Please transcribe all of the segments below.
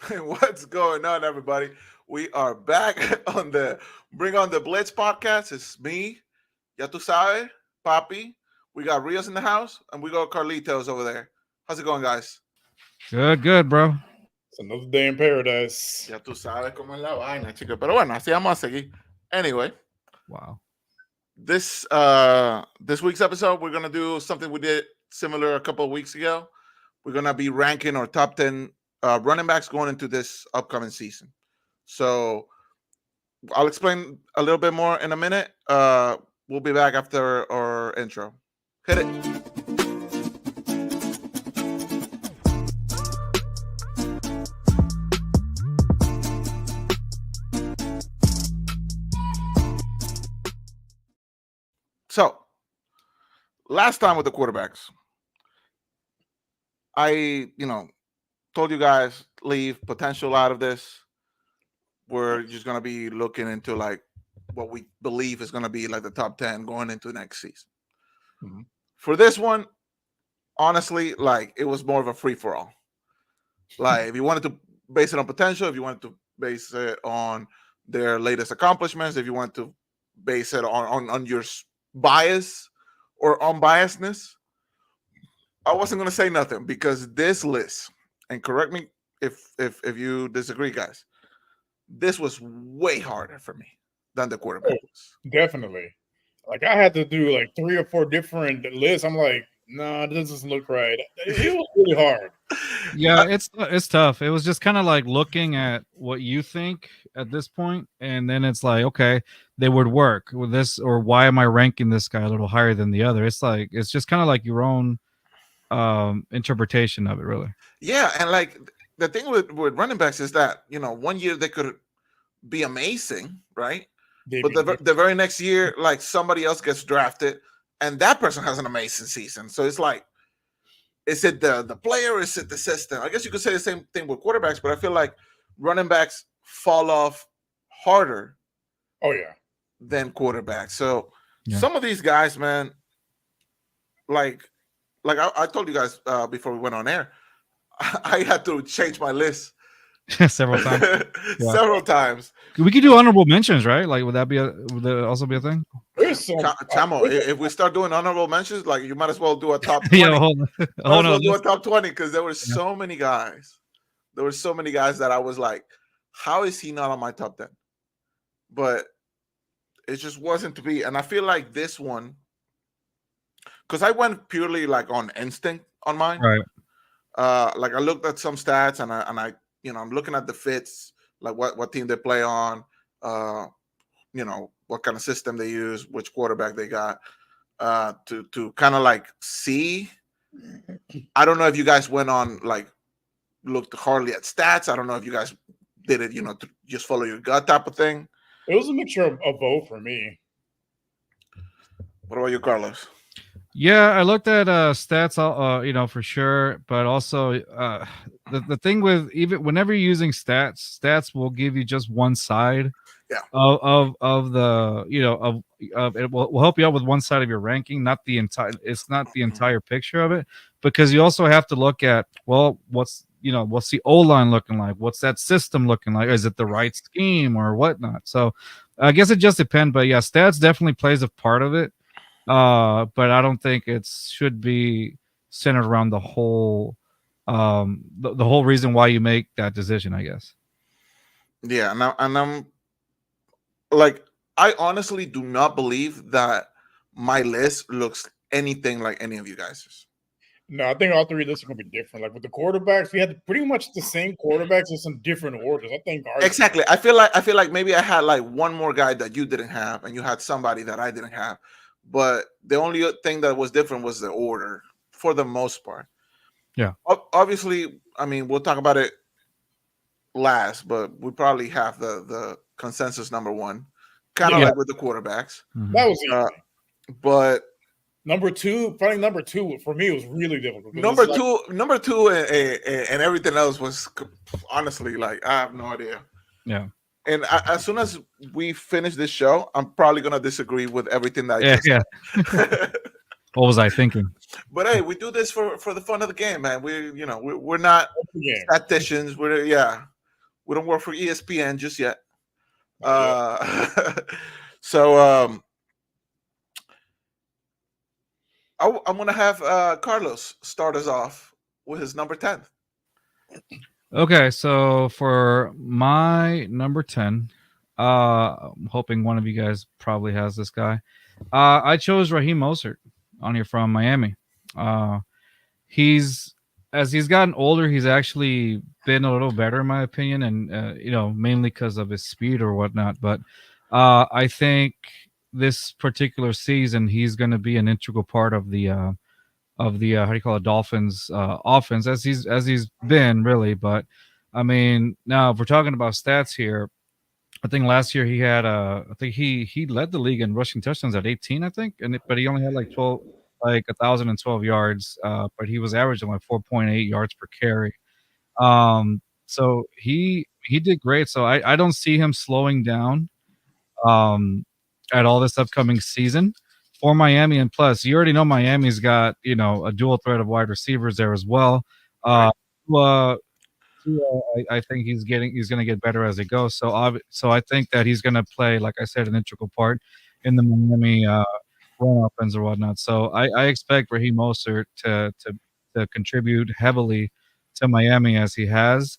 What's going on, everybody? We are back on the Bring on the Blitz podcast. It's me, ya tu sabes, Papi. We got Rios in the house, and we got Carlitos over there. How's it going, guys? Good, bro. It's another day in paradise. Ya tú sabes cómo es la vaina, chico. Pero bueno, así vamos a seguir. Anyway, Wow. this week's episode, we're gonna do something we did similar a couple of weeks ago. We're gonna be ranking our top 10 running backs going into this upcoming season. So I'll explain a little bit more in a minute. We'll be back after our intro. Hit it. So, last time with the quarterbacks, I told you guys leave potential out of this. We're just gonna be looking into like what we believe is gonna be like the top 10 going into next season. Mhm. For this one, honestly, like it was more of a free for all. Like if you wanted to base it on potential, if you wanted to base it on their latest accomplishments, if you want to base it on your bias or unbiasedness, I wasn't gonna say nothing because this list, and correct me if you disagree, guys, this was way harder for me than the quarterback was. Definitely. Like I had to do like 3 or 4 different lists. I'm like, nah, this doesn't look right. It was really hard. Yeah, it's tough. It was just kind of like looking at what you think at this point, and then it's like, okay, they would work with this, or why am I ranking this guy a little higher than the other? It's like it's just kind of like your own interpretation of it, really. Yeah, and like the thing with running backs is that one year they could be amazing, right? But the very next year, like somebody else gets drafted, and that person has an amazing season. So it's like, is it the player, or is it the system? I guess you could say the same thing with quarterbacks, but I feel like running backs fall off harder Oh yeah. than quarterbacks. So Yeah. some of these guys, man, like I told you guys before we went on air, I had to change my list Several times. Yeah. several times. We could do honorable mentions, right? Like, would that also be a thing? There's some Chamo, if we start doing honorable mentions, like you might as well do a top 20. Yeah, Might hold as on. well do a top 20 because there were so many guys. There were so many guys that I was like, how is he not on my top 10? But it just wasn't to be. And I feel like this one, because I went purely like on instinct on mine. Right. Like I looked at some stats and I I'm looking at the fits, like what team they play on, what kind of system they use, which quarterback they got, to kind of like see. I don't know if you guys went on like looked hardly at stats. I don't know if you guys did it, to just follow your gut type of thing. It was a mixture of both for me. What about you, Carlos? Yeah, I looked at stats, for sure, but also the thing with even whenever you're using stats will give you just one side. Yeah. Of the of it will help you out with one side of your ranking, not the entire. It's not the entire picture of it, because you also have to look at, well, what's the O line looking like? What's that system looking like? Is it the right scheme or whatnot? So I guess it just depends. But yeah, stats definitely plays a part of it. But I don't think it should be centered around the whole the whole reason why you make that decision, I guess. Yeah, and I'm like, I honestly do not believe that my list looks anything like any of you guys'. No, I think all 3 lists are gonna be different. Like with the quarterbacks, we had pretty much the same quarterbacks in some different orders. I think ours Exactly. I feel like maybe I had like one more guy that you didn't have, and you had somebody that I didn't have. But the only thing that was different was the order for the most part. Yeah. Obviously, I mean, we'll talk about it last, but we probably have the consensus number one, kind of Yeah. like with the quarterbacks. that was easy. But Number 2 for me was really difficult. 'cause number it's like- number two, and everything else was honestly like I have no idea. Yeah. And as soon as we finish this show, I'm probably gonna disagree with everything that I just Yeah. said. What was I thinking? But hey, we do this for the fun of the game, man. We're not Yeah. statisticians. We don't work for ESPN just yet. So I'm gonna have Carlos start us off with his number 10. Okay, so for my number 10, I'm hoping one of you guys probably has this guy. I chose Raheem Mostert on here from Miami. He's as he's gotten older, he's actually been a little better in my opinion, and mainly because of his speed or whatnot. But I think this particular season, he's going to be an integral part of the how do you call it, Dolphins offense, as he's been really. But I mean, now if we're talking about stats here, I think last year he had I think he led the league in rushing touchdowns at 18, I think, but he only had like 1,012 yards, but he was averaging like 4.8 yards per carry. So he did great. So I don't see him slowing down at all this upcoming season for Miami. And plus, you already know Miami's got a dual threat of wide receivers there as well. I think he's going to get better as it goes. So I think that he's going to play, like I said, an integral part in the Miami run offense or whatnot. So I expect Raheem Mostert to contribute heavily to Miami as he has.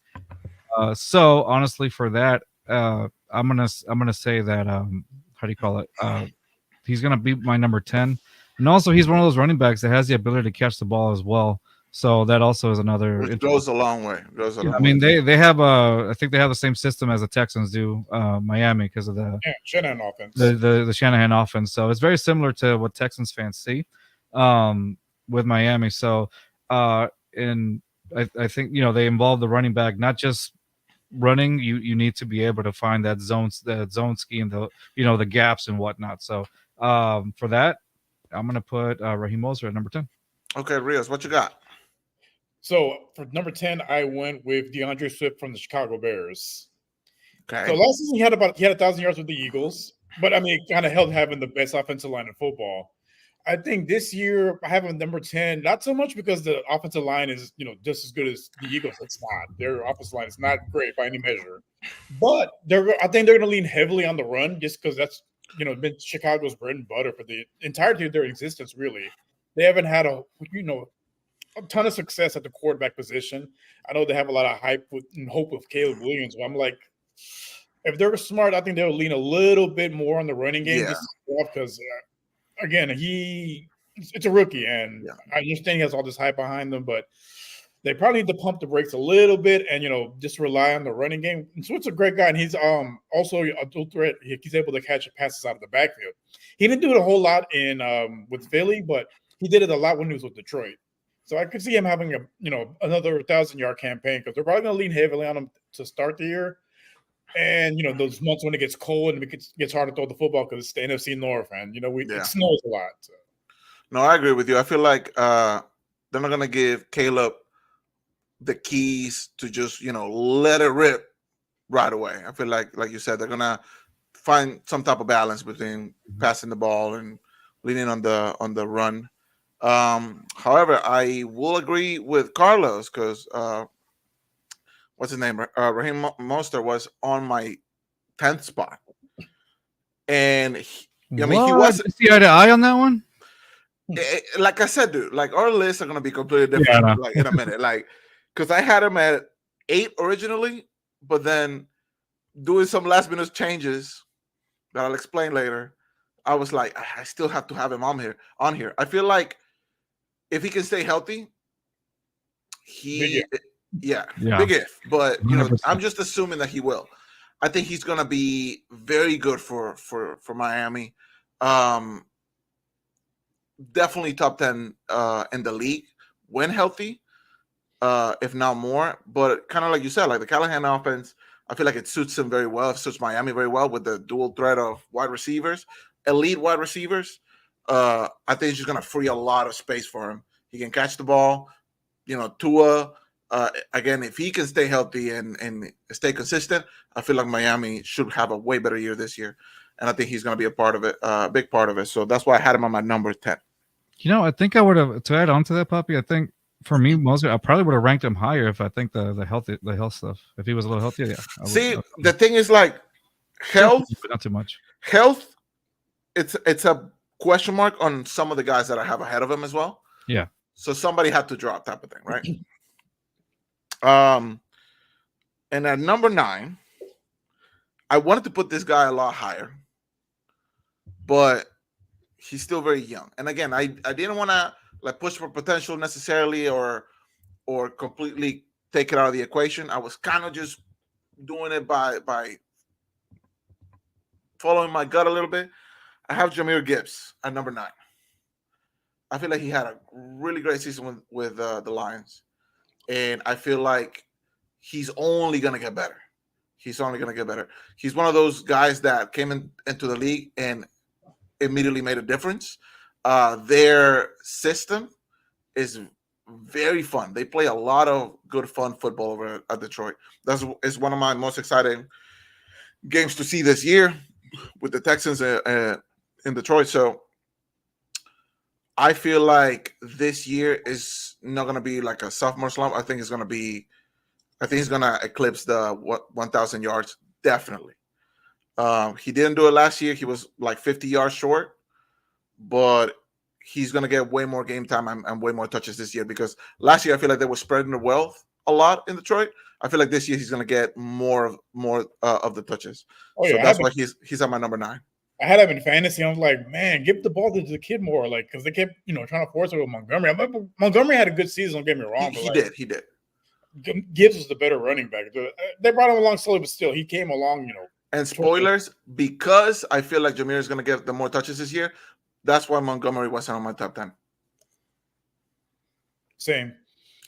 So honestly, for that, I'm gonna say that how do you call it? He's gonna be my number 10, and also he's one of those running backs that has the ability to catch the ball as well. So that also is another. Which goes a long way. I mean, they have I think they have the same system as the Texans do, Miami, because of the Shanahan offense. The Shanahan offense. So it's very similar to what Texans fans see with Miami. So and I think they involve the running back, not just running. You need to be able to find that zone scheme, the gaps and whatnot. So for that, I'm gonna put Raheem Mostert at number 10. Okay, Rios, what you got? So for number 10, I went with DeAndre Swift from the Chicago Bears. Okay. So last season he had 1,000 yards with the Eagles, but I mean, it kind of held having the best offensive line in football. I think this year I have him number 10, not so much because the offensive line is just as good as the Eagles. It's not. Their offensive line is not great by any measure, but I think they're going to lean heavily on the run just because that's been Chicago's bread and butter for the entirety of their existence. Really, they haven't had a ton of success at the quarterback position. I know they have a lot of hype and hope with Caleb Williams, but I'm like, if they're smart, I think they'll lean a little bit more on the running game because, again, it's a rookie, and I understand he has all this hype behind them, but they probably need to pump the brakes a little bit and just rely on the running game. And Swift's a great guy, and he's also a dual threat. He's able to catch passes out of the backfield. He didn't do it a whole lot in with Philly, but he did it a lot when he was with Detroit. So I could see him having another 1,000-yard campaign because they're probably going to lean heavily on him to start the year. And those months when it gets cold and it gets hard to throw the football because it's the NFC North, and it snows a lot. So. No, I agree with you. I feel like they're not going to give Caleb the keys to just let it rip right away. I feel like you said, they're going to find some type of balance between passing the ball and leaning on the run. However, I will agree with Carlos because what's his name? Raheem Mostert was on my 10th spot, and he was the eye to eye on that one. Like I said, dude, like our lists are gonna be completely different. Like in a minute, like because I had him at 8 originally, but then doing some last minute changes that I'll explain later, I was like, I still have to have him on here. I feel like if he can stay healthy, big if. But 100%. I'm just assuming that he will. I think he's gonna be very good for Miami. Definitely top 10 in the league when healthy, if not more. But kind of like you said, like the Callahan offense, I feel like it suits him very well. It suits Miami very well with the dual threat of wide receivers, elite wide receivers. I think it's just going to free a lot of space for him. He can catch the ball. Tua, again, if he can stay healthy and stay consistent, I feel like Miami should have a way better year this year. And I think he's going to be a part of it, a big part of it. So that's why I had him on my number 10. I think I would have to add on to that, Puppy. I think for me, I probably would have ranked him higher if I think the health stuff. If he was a little healthier, yeah, See, I would the thing is like just health, but not too much. health. It's a question mark on some of the guys that I have ahead of him as well. Yeah. So somebody had to drop, type of thing, right? And at number 9, I wanted to put this guy a lot higher, but he's still very young. And again, I didn't want to like push for potential necessarily or completely take it out of the equation. I was kind of just doing it by following my gut a little bit. I have Jahmyr Gibbs at number 9. I feel like he had a really great season with the Lions, and I feel like he's only gonna get better. He's only gonna get better. He's one of those guys that came into the league and immediately made a difference. Their system is very fun. They play a lot of good, fun football over at Detroit. That is one of my most exciting games to see this year with the Texans in Detroit. So I feel like this year is not going to be like a sophomore slump. I think he's going to eclipse the 1,000 yards. Definitely. He didn't do it last year. He was like 50 yards short, but he's going to get way more game time and way more touches this year because last year I feel like they were spreading the wealth a lot in Detroit. I feel like this year he's going to get more of the touches. Oh, yeah. So that's why he's at my number 9. I had him in fantasy. I was like, man, give the ball to the kid more, like because they kept trying to force it with Montgomery. Montgomery had a good season. Don't get me wrong. He did. Gibbs was the better running back. They brought him along slowly, but still, he came along. And spoilers, because I feel like Jahmyr is going to get the more touches this year. That's why Montgomery wasn't on my top 10. Same.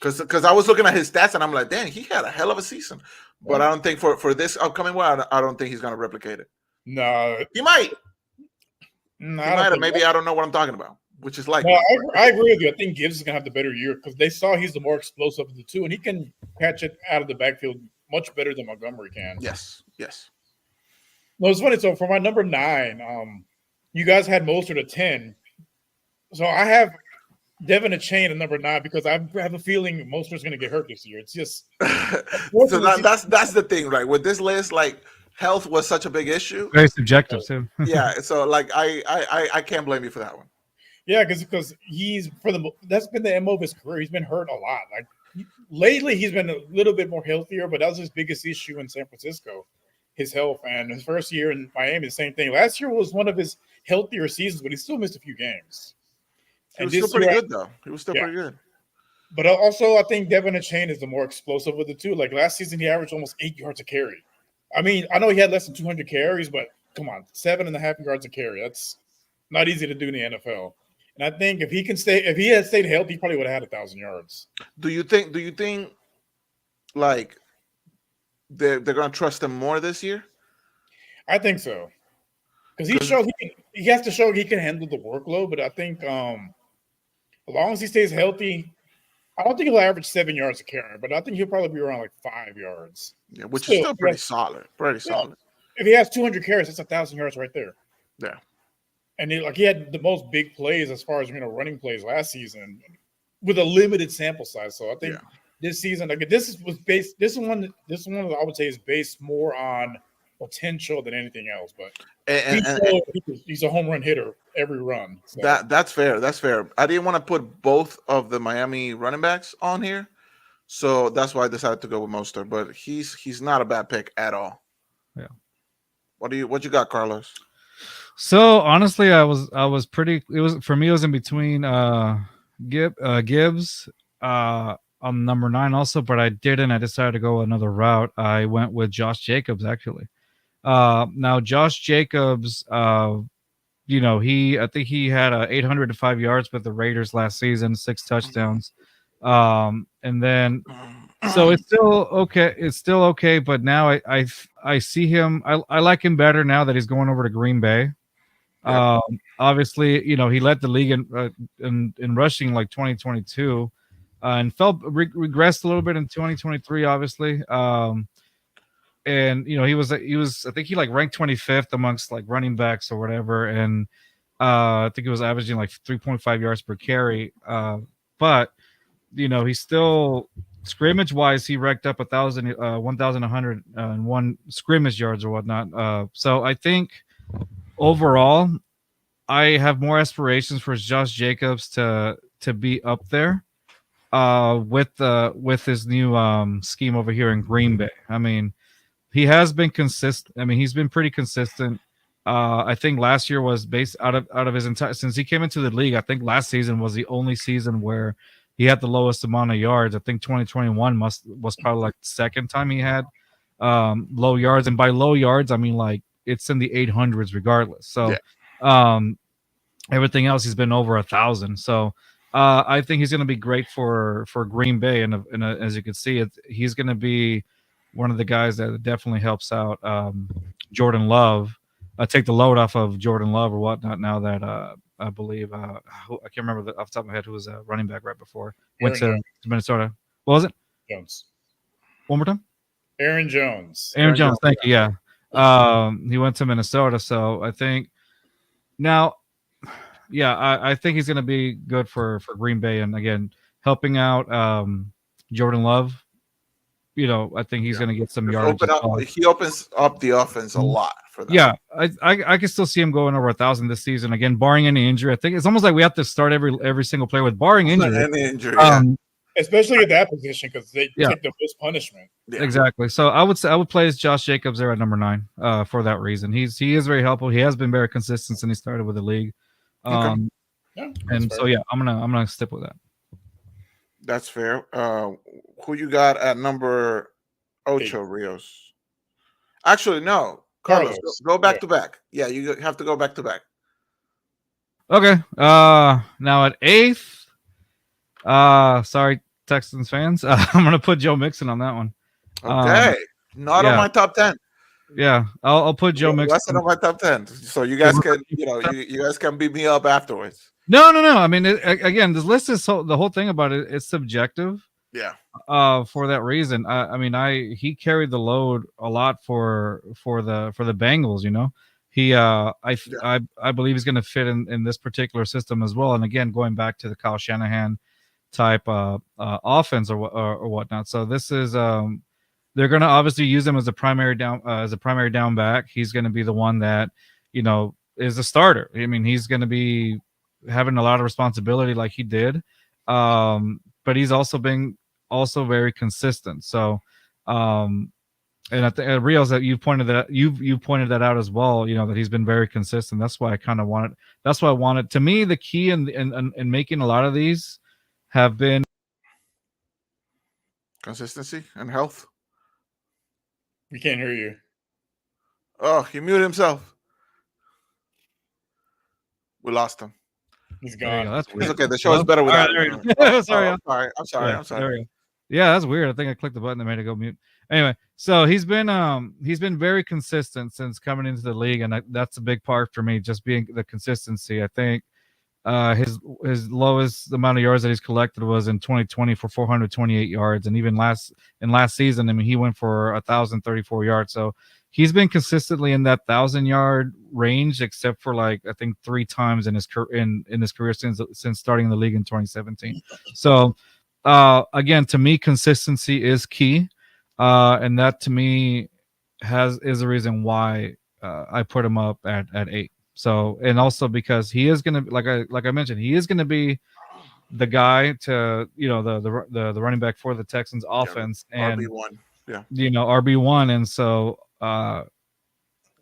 Because I was looking at his stats and I'm like, dang, he had a hell of a season. But I don't think for this upcoming one, I don't think he's going to replicate it. No, he might. No, he might. Or maybe I don't know what I'm talking about, which is like. No, I agree with you. I think Gibbs is going to have the better year because they saw he's the more explosive of the two, and he can catch it out of the backfield much better than Montgomery can. Yes. No, it's funny. So for my number 9, you guys had Mostert at 10. So I have Devin Achane at number 9 because I have a feeling Mostert's going to get hurt this year. It's just so that's the thing, right? With this list, like health was such a big issue. Very subjective too. Yeah, so like I can't blame you for that one. Yeah, because that's been the MO of his career. He's been hurt a lot. Like lately, he's been a little bit more healthier, but that was his biggest issue in San Francisco, his health. And his first year in Miami, the same thing. Last year was one of his healthier seasons, but he still missed a few games. He was still pretty good, though. He was still pretty good. But also, I think Devin Achane is the more explosive of the two. Like last season, he averaged almost 8 yards a carry. I mean, I know he had less than 200 carries, but come on, 7.5 yards a carry. That's not easy to do in the NFL. And I think if he had stayed healthy, he probably would have had 1,000 yards. Do you think like they're going to trust him more this year? I think so. Because he has to show he can handle the workload. But I think as long as he stays healthy, I don't think he'll average 7 yards a carry, but I think he'll probably be around like 5 yards. Yeah, which is still pretty solid. Pretty solid. If he has 200 carries, that's 1,000 yards right there. Yeah. And he had the most big plays as far as running plays last season with a limited sample size. So I think this season, like this is one that I would say is based more on potential than anything else. But he's a home run hitter every run. So. That's fair. That's fair. I didn't want to put both of the Miami running backs on here, so that's why I decided to go with Mostert. But he's not a bad pick at all. Yeah. What you got, Carlos? So honestly, I was pretty. It was in between Gibbs on number 9 also, but I didn't. I decided to go another route. I went with Josh Jacobs actually. Now Josh Jacobs, I think he had 805 yards with the Raiders last season, 6 touchdowns. And then so it's still okay, but now I see him. I like him better now that he's going over to Green Bay. Obviously, he led the league in rushing like 2022, and regressed a little bit in 2023, obviously. And he was I think he like ranked 25th amongst like running backs or whatever, and I think it was averaging like 3.5 yards per carry. But he's still scrimmage wise, he racked up 1,101 scrimmage yards or whatnot. So I think overall, I have more aspirations for Josh Jacobs to be up there with his new scheme over here in Green Bay. I mean, he has been consistent. I mean, he's been pretty consistent. I think last year was based out of his entire since he came into the league. I think last season was the only season where he had the lowest amount of yards. I think 2021 was probably like the second time he had low yards, and by low yards I mean like it's in the 800s regardless. So everything else he's been over 1,000. So I think he's going to be great for Green Bay, and as you can see, he's going to be one of the guys that definitely helps out Jordan Love. Take the load off of Jordan Love or whatnot. Now that I believe I can't remember off the top of my head who was a running back right before went to Minnesota. What was it? Jones. One more time. Aaron Jones. Aaron Jones. Thank you. Yeah. He went to Minnesota, so I think now, I think he's going to be good for Green Bay, and again helping out Jordan Love. I think he's going to get some yards. He opens up the offense a lot for that. Yeah, I can still see him going over 1,000 this season again, barring any injury. I think it's almost like we have to start every single player with barring injury. Any injury, especially at that position because they take the most punishment. Yeah. Exactly. So I would play as Josh Jacobs there at number 9 for that reason. He is very helpful. He has been very consistent since he started with the league. I'm gonna stick with that. That's fair. Who you got at number 8, Rios? Actually, no. Carlos, go back to back. Yeah, you have to go back to back. Okay. Now at 8th, sorry, Texans fans, I'm gonna put Joe Mixon on that one. Okay, not on my top 10. Yeah, I'll put Joe Mixon. Less than on my top 10, so you guys can, you guys can beat me up afterwards. No. I mean, again, this list is the whole thing about it. It's subjective. Yeah. For that reason, he carried the load a lot for the Bengals. I believe he's going to fit in this particular system as well. And again, going back to the Kyle Shanahan type offense or whatnot. So this is they're going to obviously use him as a primary down back. He's going to be the one that is a starter. I mean, he's going to be having a lot of responsibility like he did, but he's also been very consistent. So and at the Rios, that you pointed that out as well, that he's been very consistent. That's why I wanted to me the key in making a lot of these have been consistency and health. We can't hear you. Oh, he muted himself. We lost him. He's gone. That's weird. It's okay. The show is better without him. I'm sorry. Yeah, that's weird. I think I clicked the button that made it go mute. Anyway, so he's been very consistent since coming into the league, and that's a big part for me, just being the consistency. I think his lowest amount of yards that he's collected was in 2020 for 428 yards, and even last season, I mean, he went for 1,034 yards. So he's been consistently in that 1,000-yard range, except for like I think 3 times in his career since starting the league in 2017. So again, to me, consistency is key, and that to me is the reason why I put him up at 8. So, and also because he is going to, like I mentioned, he is going to be the guy to the running back for the Texans offense, and RB1, RB1, and so I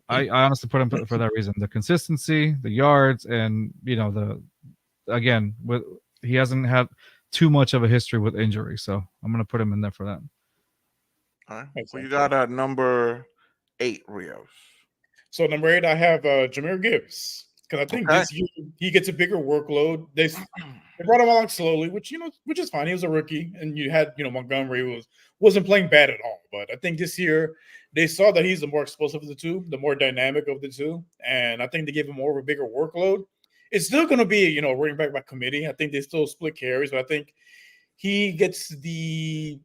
honestly put him for that reason: the consistency, the yards, and he hasn't had too much of a history with injury, so I'm going to put him in there for that. All right, well, you got this 8, Rios. So number 8, I have Jahmyr Gibbs, because I think this year he gets a bigger workload. They brought him along slowly, which is fine. He was a rookie, and you had Montgomery wasn't playing bad at all. But I think this year they saw that he's the more explosive of the two, the more dynamic of the two, and I think they gave him more of a bigger workload. It's still going to be running back by committee. I think they still split carries, but I think he gets I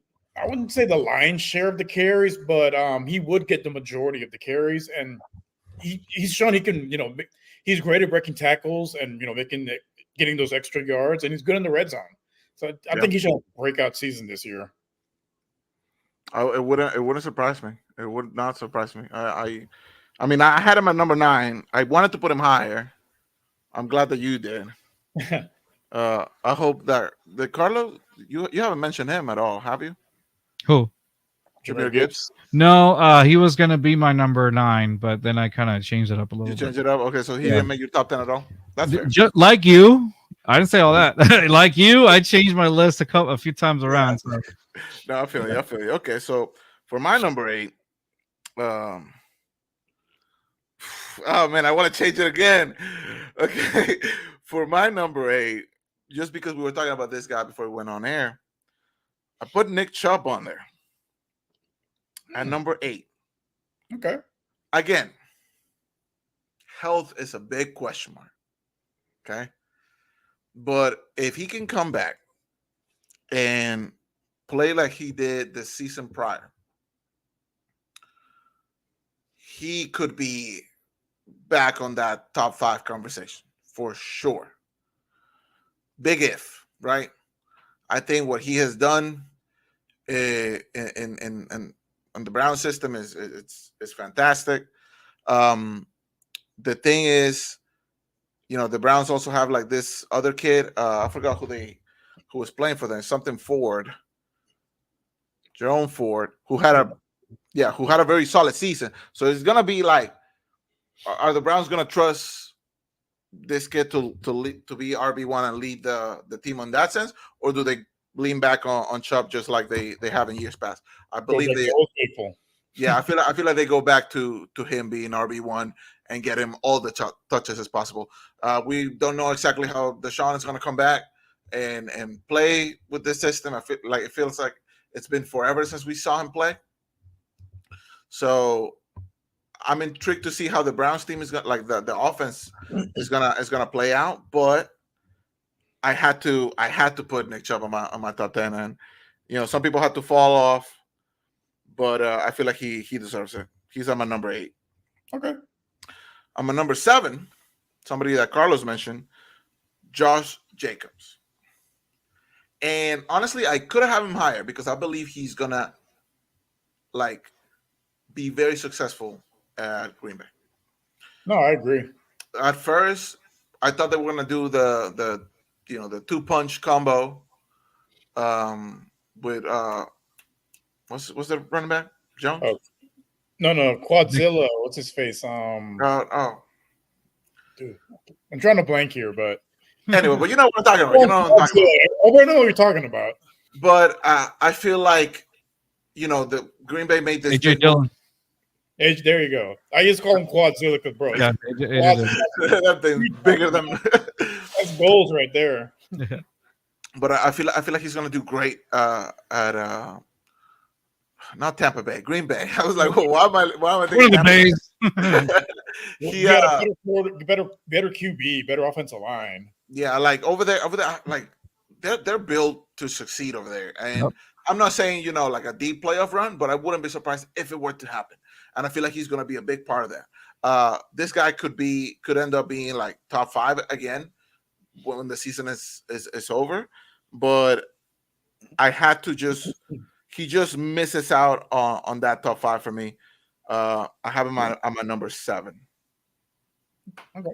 wouldn't say the lion's share of the carries, but he would get the majority of the carries, and he's shown he can, he's great at breaking tackles and getting those extra yards, and he's good in the red zone. So I think he should have a breakout season this year. It wouldn't surprise me. It would not surprise me. I mean, I had him at number 9. I wanted to put him higher. I'm glad that you did. I hope that the Carlos, you haven't mentioned him at all, have you? Who? Jahmyr Gibbs. No, he was gonna be my number 9, but then I kind of changed it up a little You bit. changed it up. Okay, so he didn't make your top 10 at all. That's fair. Just like you, I didn't say all that. Like you, I changed my list a few times around. So. No, I feel you. Okay, so for my number 8, oh man, I want to change it again. Okay, for my number 8, just because we were talking about this guy before we went on air, I put Nick Chubb on there at number 8. Okay. Again, health is a big question mark. Okay, but if he can come back and play like he did the season prior, he could be back on that top 5 conversation for sure. Big if, right? I think what he has done in the Brown system is fantastic. The thing is, the Browns also have like this other kid. I forgot who was playing for them. Something Ford. Jerome Ford, who had a very solid season. So it's gonna be like, are the Browns gonna trust this kid to be RB1 and lead the team in that sense, or do they lean back on Chubb just like they have in years past? I believe I feel like they go back to him being RB1 and get him all the touches as possible. We don't know exactly how Deshaun is gonna come back and play with this system. It feels like it's been forever since we saw him play. So I'm intrigued to see how the Browns team is gonna, like the offense is gonna play out. But I had to put Nick Chubb on my top 10, and some people had to fall off, but I feel like he deserves it. He's on my number 8. Okay. On my number 7, somebody that Carlos mentioned, Josh Jacobs. And honestly, I could have him higher because I believe he's gonna be very successful at Green Bay. No, I agree. At first, I thought they were gonna do the 2-punch combo with what's the running back? Jones? Oh. No, Quadzilla. What's his face? Dude, I'm trying to blank here, but anyway, but you know what I'm talking about. I know what you're talking about. But I feel like the Green Bay made this. AJ Dillon. There you go. I just call him Quadzilla because, bro, Yeah, that thing's bigger than. That's goals right there. But I feel like he's gonna do great at not Tampa Bay, Green Bay. I was like, well, why am I thinking Tampa Bay? He got a better QB, better offensive line. Yeah, like over there, like they're built to succeed over there. And Yep. I'm not saying like a deep playoff run, but I wouldn't be surprised if it were to happen. And I feel like he's going to be a big part of that. This guy could end up being like top 5 again when the season is over. But I had to he just misses out on that top 5 for me. I have him on my number 7. Okay.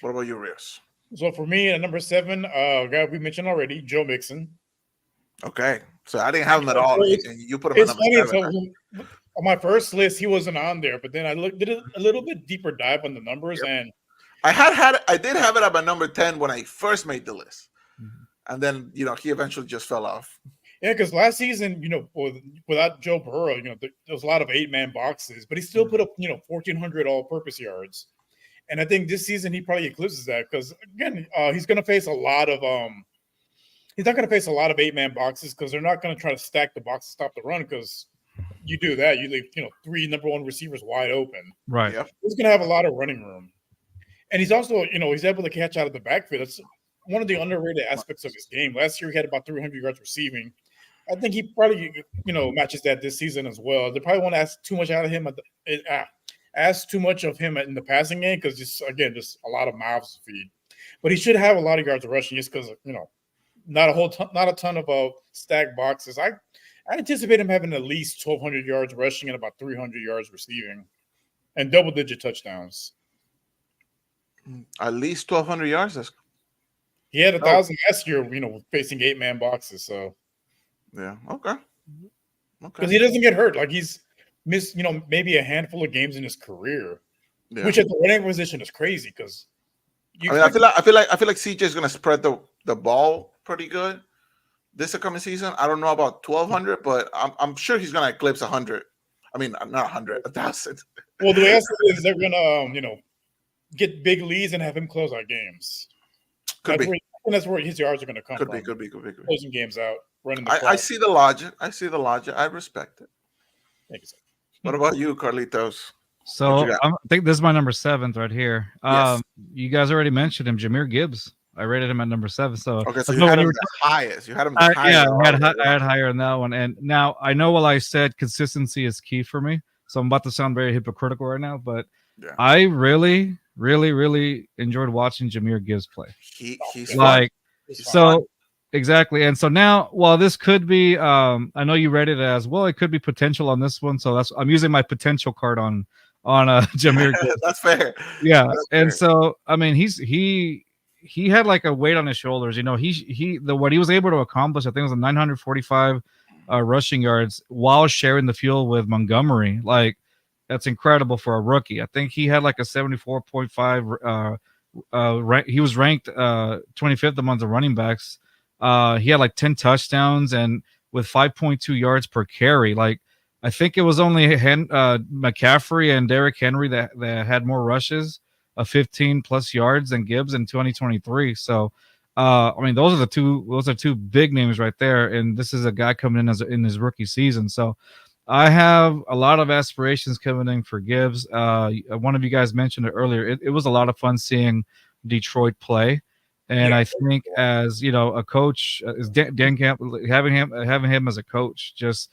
What about you, Rios? So for me, at number 7, guy we mentioned already, Joe Mixon. Okay, so I didn't have him at all, and you put him on number 7. So on my first did he wasn't on there, but then I did a little bit deeper dive on the numbers, and I did have it at my number 10 when I first made the list, and then he eventually just fell off. Yeah, because last season, without Joe Burrow, there was a lot of 8-man boxes, but he still put up 1,400 all-purpose yards. And I think this season he probably eclipses that because again, he's going to face a lot of he's not going to face a lot of 8-man boxes because they're not going to try to stack the box to stop the run because you do that, you leave 3 number 1 receivers wide open. Right. Yep. He's going to have a lot of running room, and he's also he's able to catch out of the backfield. That's one of the underrated aspects of his game. Last year he had about 300 yards receiving. I think he probably matches that this season as well. They probably won't ask too much out of him at ask too much of him in the passing game because just a lot of mouths to feed. But he should have a lot of yards rushing just because not a ton of stacked boxes. I anticipate him having at least 1,200 yards rushing and about 300 yards receiving, and double-digit touchdowns. At least 1,200 yards. He had 1,000 last year, facing 8-man boxes. So yeah, okay. Because he doesn't get hurt. Like he's missed, maybe a handful of games in his career, which at the running position is crazy. Because I feel like CJ is gonna spread the ball pretty good this upcoming season. I don't know about 1,200, but I'm sure he's gonna eclipse 100. I mean, not 100, 1,000. Well, the way I see it is they're gonna, get big leads and have him close out games. That's where his yards are going to come from. Could be. Closing games out, running the I see the logic. I respect it. Thank you, sir. What about you, Carlitos? So I think this is my number 7 right here. Yes. You guys already mentioned him, Jameer Gibbs. I rated him at number 7. So okay, so you had him the highest. You had him the highest. Yeah, I had higher than that one. And now I know what I said, consistency is key for me. So I'm about to sound very hypocritical right now, but I really enjoyed watching Jameer Gibbs play. He's like so exactly. And so now, while this could be, I know you read it as well. It could be potential on this one. So I'm using my potential card on Jameer Gibbs. That's fair. Yeah, that's and fair. So I mean, he had like a weight on his shoulders. What he was able to accomplish, I think, was 945 rushing yards while sharing the field with Montgomery. Like, that's incredible for a rookie. I think he had like a 74.5. He was ranked 25th among the running backs. He had like 10 touchdowns and with 5.2 yards per carry. Like, I think it was only McCaffrey and Derrick Henry that had more rushes of 15 plus yards than Gibbs in 2023. So, I mean, those are two big names right there. And this is a guy coming in in his rookie season. So, I have a lot of aspirations coming in for Gibbs. One of you guys mentioned it earlier. It was a lot of fun seeing Detroit play, and I think as a coach, as Dan Camp, having him as a coach, just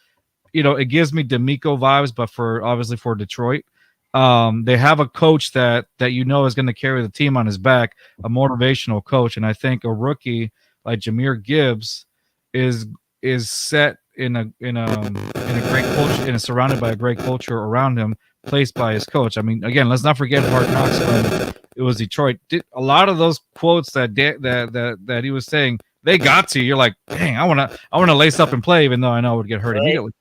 it gives me D'Amico vibes, but obviously for Detroit. They have a coach that is going to carry the team on his back, a motivational coach, and I think a rookie like Jameer Gibbs is set in a great culture and is surrounded by a great culture around him, placed by his coach. I mean, again, let's not forget Hard Knocks when it was Detroit. A lot of those quotes that he was saying, they got to you. You're like, dang, I want to lace up and play, even though I know I would get hurt immediately.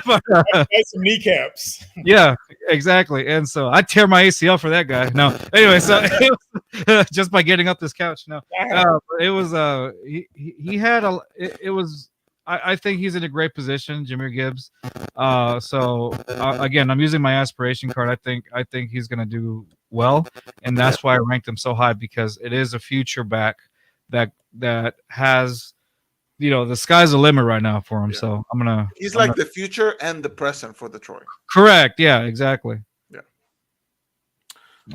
But, some kneecaps. Yeah, exactly. And so I tear my ACL for that guy. No, anyway, so just by getting up this couch. No, it was he had it was. I think he's in a great position, Jameer Gibbs. Again, I'm using my aspiration card. I think he's going to do well, and that's why I ranked him so high, because it is a future back that has, the sky's the limit right now for him. Yeah. So he's like the future and the present for Detroit. Correct. Yeah. Exactly. Yeah.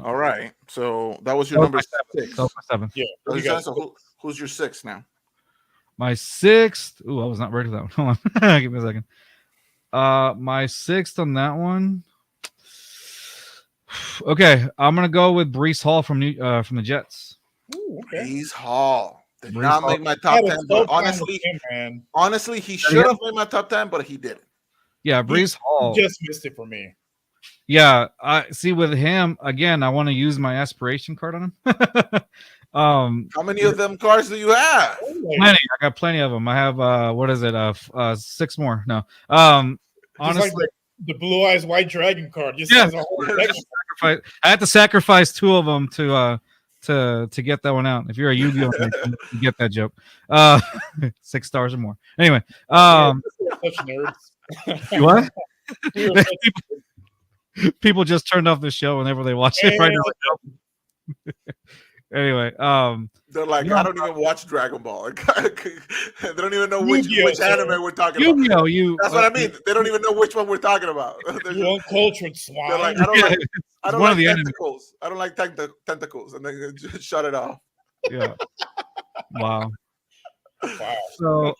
All right. So that was your number 6. That was my 7th. Yeah. So who's your 6 now? My 6th. Ooh, I was not ready for that one. Hold on. Give me a second. My 6th on that one. Okay, I'm gonna go with Breece Hall from the Jets. Ooh, okay. Breece Hall did not make my top 10. But honestly, he should have made my top 10, but he didn't. Yeah, Breece Hall just missed it for me. Yeah, I see. With him again, I want to use my aspiration card on him. How many of them cards do you have? Plenty. I got plenty of them. I have 6 more. No. Honestly, like the Blue Eyes White Dragon card. I had to sacrifice 2 of them to get that one out. If you're a Yu-Gi-Oh, you get that joke. 6 stars or more. Anyway, such nerds. What? People just turned off the show whenever they watch it right now. Anyway, they're like, I don't even watch Dragon Ball. They don't even know which anime we're talking about. That's what I mean. They don't even know which one we're talking about. You're uncultured swine. They're like, I don't like tentacles. I don't like tentacles, and then just shut it off. Yeah. Wow. So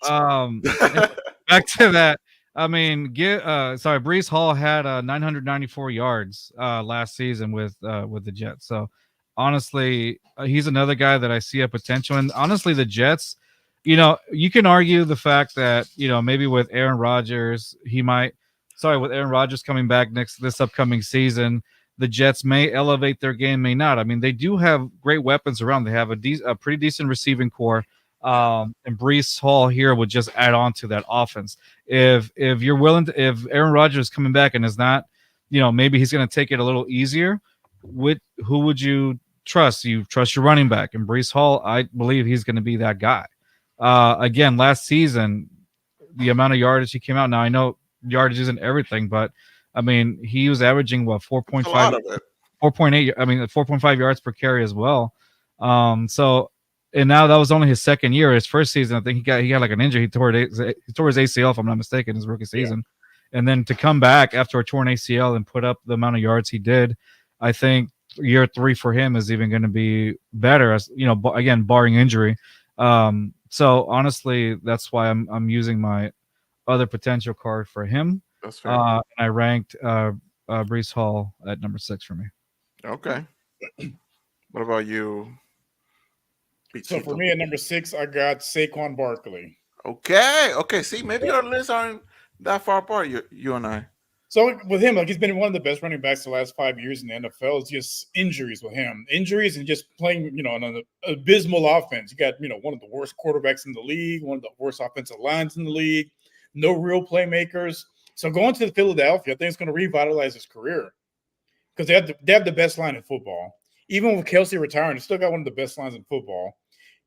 back to that. I mean, Brees Hall had 994 yards last season with the Jets. So honestly, he's another guy that I see a potential. And honestly, the Jets, you can argue the fact that maybe with Aaron Rodgers, with Aaron Rodgers coming back this upcoming season, the Jets may elevate their game, may not. I mean, they do have great weapons around. They have a pretty decent receiving core. And Brees Hall here would just add on to that offense. If you're willing to, if Aaron Rodgers is coming back and is not, maybe he's going to take it a little easier. Who would you trust? You trust your running back, and Brees Hall, I believe he's going to be that guy. Again, last season, the amount of yardage he came out. Now I know yardage isn't everything, but I mean he was averaging 4.5, 4.8. I mean 4.5 yards per carry as well. And now that was only his second year. His first season, I think he had like an injury. He tore his ACL, if I'm not mistaken, his rookie season. Yeah. And then to come back after a torn ACL and put up the amount of yards he did, I think year 3 for him is even going to be better. As again, barring injury. So honestly, that's why I'm using my other potential card for him. That's fair. And I ranked Brees Hall at number 6 for me. Okay. What about you? So for me at number 6, I got Saquon Barkley. Okay. See, maybe our lists aren't that far apart. You and I. So with him, like he's been one of the best running backs the last 5 years in the NFL. It's just injuries with him, and just playing, on an abysmal offense. You got, one of the worst quarterbacks in the league, one of the worst offensive lines in the league, no real playmakers. So going to Philadelphia, I think it's going to revitalize his career because they have the best line in football. Even with Kelsey retiring, they still got one of the best lines in football.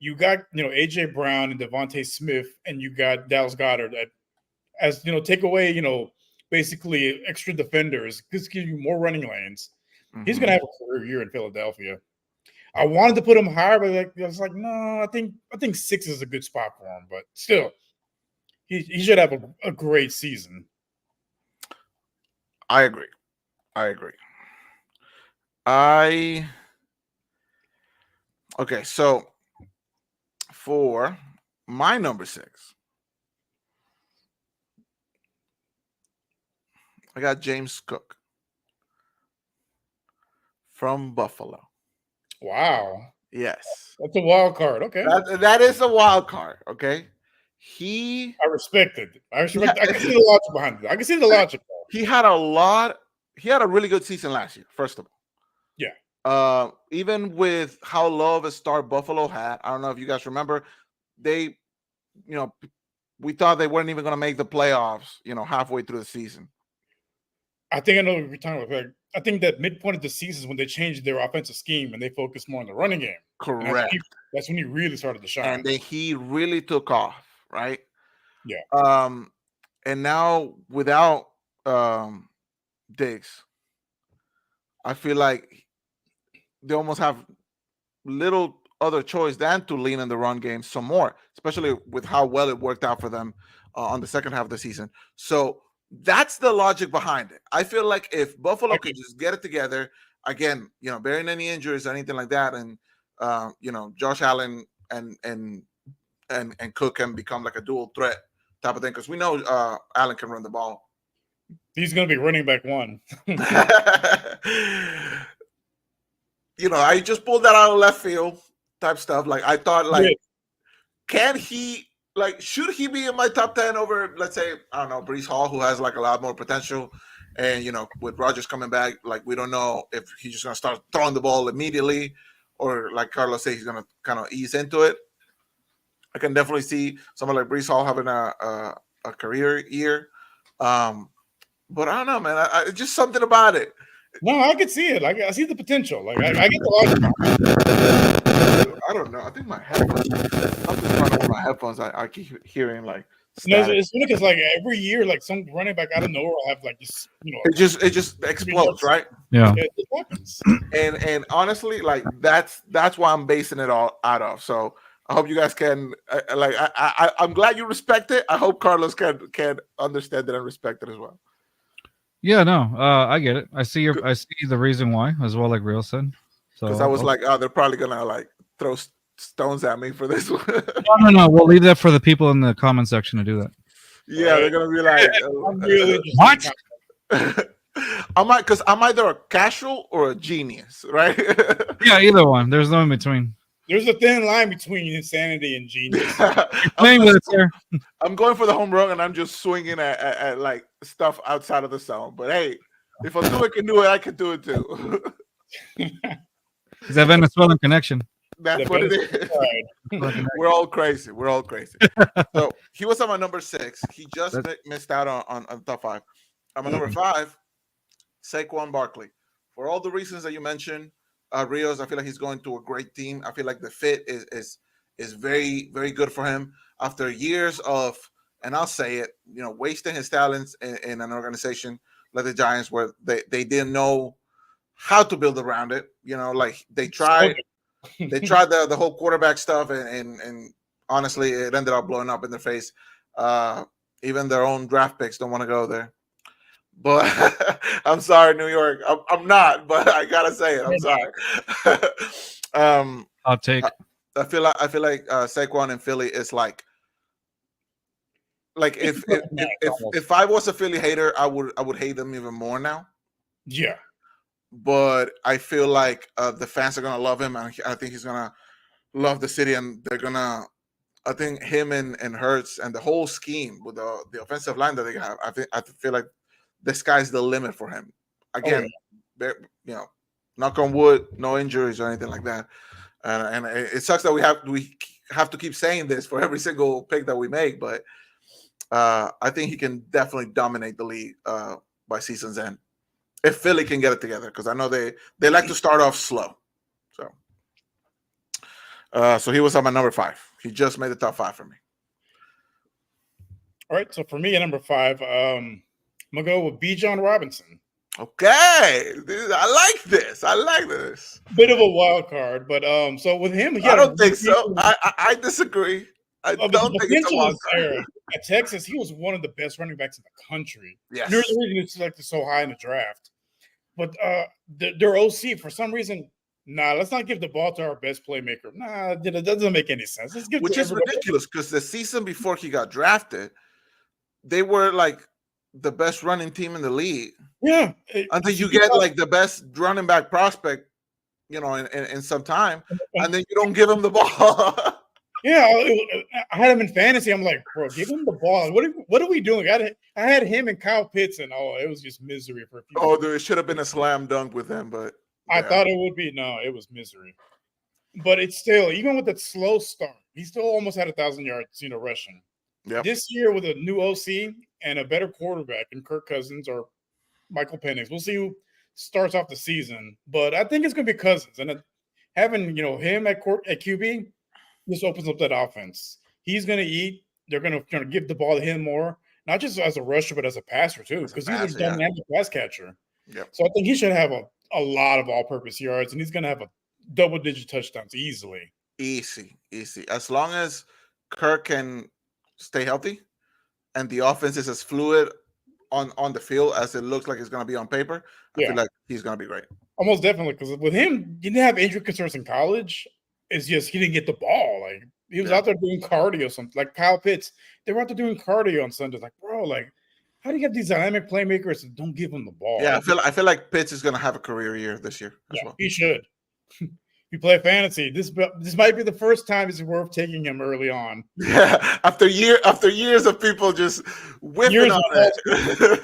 You got, AJ Brown and Devontae Smith, and you got Dallas Goedert that, as take away, basically extra defenders, just give you more running lanes. Mm-hmm. He's gonna have a career year in Philadelphia. I wanted to put him higher, but I was like, no, I think 6 is a good spot for him. But still, he should have a great season. I agree. Okay, so for my number 6, I got James Cook from Buffalo. Wow. Yes. That's a wild card. Okay. That is a wild card. Okay. I respect it. I can see the logic behind it. I can see the logic. He had a really good season last year, first of all. Yeah. Even with how low of a start Buffalo had, I don't know if you guys remember, they, we thought they weren't even going to make the playoffs, halfway through the season. I think I know what you're talking about. I think that midpoint of the season is when they changed their offensive scheme and they focused more on the running game. Correct. That's when he really started to shine. And then he really took off, right? Yeah. And now without Diggs, I feel like they almost have little other choice than to lean in the run game some more, especially with how well it worked out for them on the second half of the season. So that's the logic behind it. I feel like if Buffalo could just get it together, again, bearing any injuries or anything like that, and Josh Allen and Cook can become like a dual threat type of thing, because we know Allen can run the ball. He's going to be running back 1. I just pulled that out of left field type stuff. Like I thought, should he be in my top 10 over, let's say, I don't know, Brees Hall, who has like a lot more potential, and with Rodgers coming back, like we don't know if he's just gonna start throwing the ball immediately, or like Carlos said, he's gonna kind of ease into it. I can definitely see someone like Brees Hall having a career year, but I don't know, man. I just something about it. No, I can see it. Like I see the potential. Like I get the logic. I don't know. I think my headphones. Something's wrong with my headphones. I keep hearing like. No, it's funny because like every year, like some running back out of nowhere will have like this. It just explodes, right? Yeah. It happens. And honestly, like that's why I'm basing it all out of. So I hope you guys can I'm glad you respect it. I hope Carlos can understand it and respect it as well. Yeah, no, I get it. I see the reason why as well, like Real said. So because I was like, oh, they're probably gonna like throw stones at me for this one. No. We'll leave that for the people in the comment section to do that. Yeah, they're gonna be like, I'm really interested What? I'm either a casual or a genius, right? Yeah, either one. There's no in between. There's a thin line between insanity and genius. Playing with it, sir. I'm going for the home run and I'm just swinging at like stuff outside of the zone. But hey, if Altuve can do it, I can do it too. It's that Venezuelan connection. That's what it is. We're all crazy. We're all crazy. So he was on my number 6. He just missed out on top 5. I'm on number 5, Saquon Barkley. For all the reasons that you mentioned, Rios, I feel like he's going to a great team. I feel like the fit is very, very good for him after years of, and I'll say it, wasting his talents in an organization like the Giants, where they didn't know how to build around it. Like they tried the whole quarterback stuff, and honestly, it ended up blowing up in their face. Even their own draft picks don't want to go there. But I'm sorry, New York. I'm not, but I gotta say it. I'm sorry. I'll take. I feel like Saquon in Philly is like if I was a Philly hater, I would hate them even more now. Yeah. But I feel like the fans are gonna love him, and I think he's gonna love the city, and they're gonna. I think him and Hurts and the whole scheme with the offensive line that they have. I feel like the sky's the limit for him. Again, knock on wood, no injuries or anything like that. And it sucks that we have to keep saying this for every single pick that we make, but I think he can definitely dominate the league by season's end if Philly can get it together, because I know they like to start off slow. So he was on my number 5. He just made the top 5 for me. All right, so for me at number 5, I'm gonna go with Bijan Robinson. Okay, I like this. Bit of a wild card, but so with him, I don't think so. I disagree. I don't think it's a wild card. At Texas, he was one of the best running backs in the country. Yes. There's a reason he's selected so high in the draft. But their OC, for some reason, let's not give the ball to our best playmaker. It doesn't make any sense. Which is ridiculous, because the season before he got drafted, they were like the best running team in the league. Yeah. Until you get like the best running back prospect, in some time, and then you don't give him the ball. Yeah, I had him in fantasy. I'm like, bro, give him the ball. What are we doing? I had him and Kyle Pitts, and it was just misery for a few. Oh, dude, it should have been a slam dunk with him, but I thought it would be. No, it was misery. But it's still, even with that slow start, he still almost had 1,000 yards, rushing. Yep. This year with a new OC and a better quarterback in Kirk Cousins or Michael Penix, we'll see who starts off the season. But I think it's going to be Cousins, and having him at QB. This opens up that offense. He's going to eat. They're going to give the ball to him more, not just as a rusher, but as a passer too, because he's a dynamic pass catcher. Yep. So I think he should have a lot of all-purpose yards, and he's going to have a double-digit touchdowns easily. Easy. As long as Kirk can stay healthy and the offense is as fluid on the field as it looks like it's going to be on paper, I feel like he's going to be great. Almost definitely, because with him, he didn't have injury concerns in college. It's just he didn't get the ball. Like he was out there doing cardio, something like Kyle Pitts. They were out there doing cardio on Sundays. Like, bro, how do you get these dynamic playmakers and don't give them the ball? Yeah, I feel like Pitts is gonna have a career year this year as well. He should. If you play fantasy, this might be the first time it's worth taking him early on. Yeah, after years of people just whipping on it.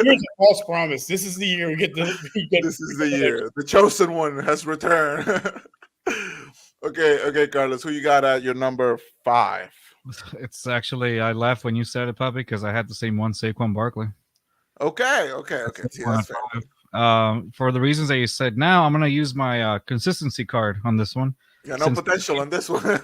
Here's a false promise. This is the year we get this is the year. The chosen one has returned. Okay, Carlos, who you got at your number 5? It's actually, I laughed when you said it, Puppy, because I had the same one, Saquon Barkley. Okay. See, that's fair. For the reasons that you said, now I'm going to use my consistency card on this one. Yeah, no potential on this one.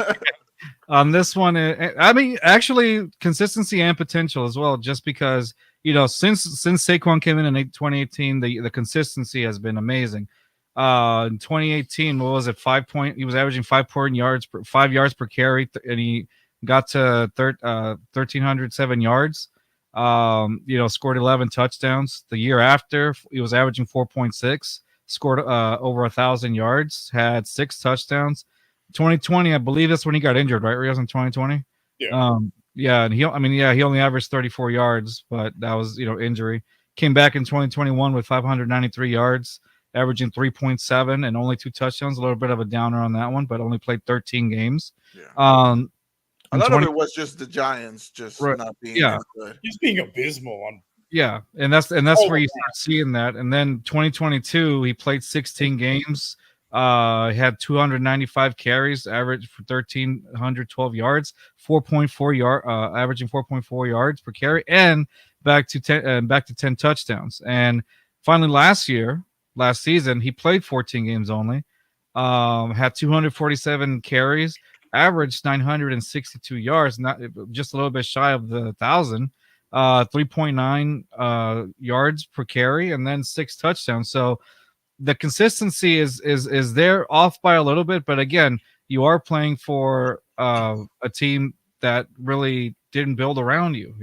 On this one, I mean, actually, consistency and potential as well, just because, since Saquon came in 2018, the consistency has been amazing. In 2018, what was it? 5 point. He was averaging 5 yards per carry, and he got to 1,307 yards. Scored 11 touchdowns. The year after, he was averaging 4.6. Scored over 1,000 yards. Had 6 touchdowns. 2020, I believe that's when he got injured, right? Rios in 2020. Yeah. Yeah, and he only averaged 34 yards, but that was injury. Came back in 2021 with 593 yards, averaging 3.7 and only 2 touchdowns. A little bit of a downer on that one, but only played 13 games. Yeah. A In lot 20 of it was just the Giants just Right. not being Yeah. any good. He's being abysmal on. Yeah, and that's where you start seeing that. And then 2022, he played 16 games. He had 295 carries, average for 1,312 yards, 4.4 yard, averaging 4.4 yards per carry, and back to 10 touchdowns. And finally, last season, he played 14 games only, had 247 carries, averaged 962 yards, not just a little bit shy of the 1,000. 3.9 yards per carry, and then 6 touchdowns. So the consistency is there, off by a little bit, but again, you are playing for a team that really didn't build around you.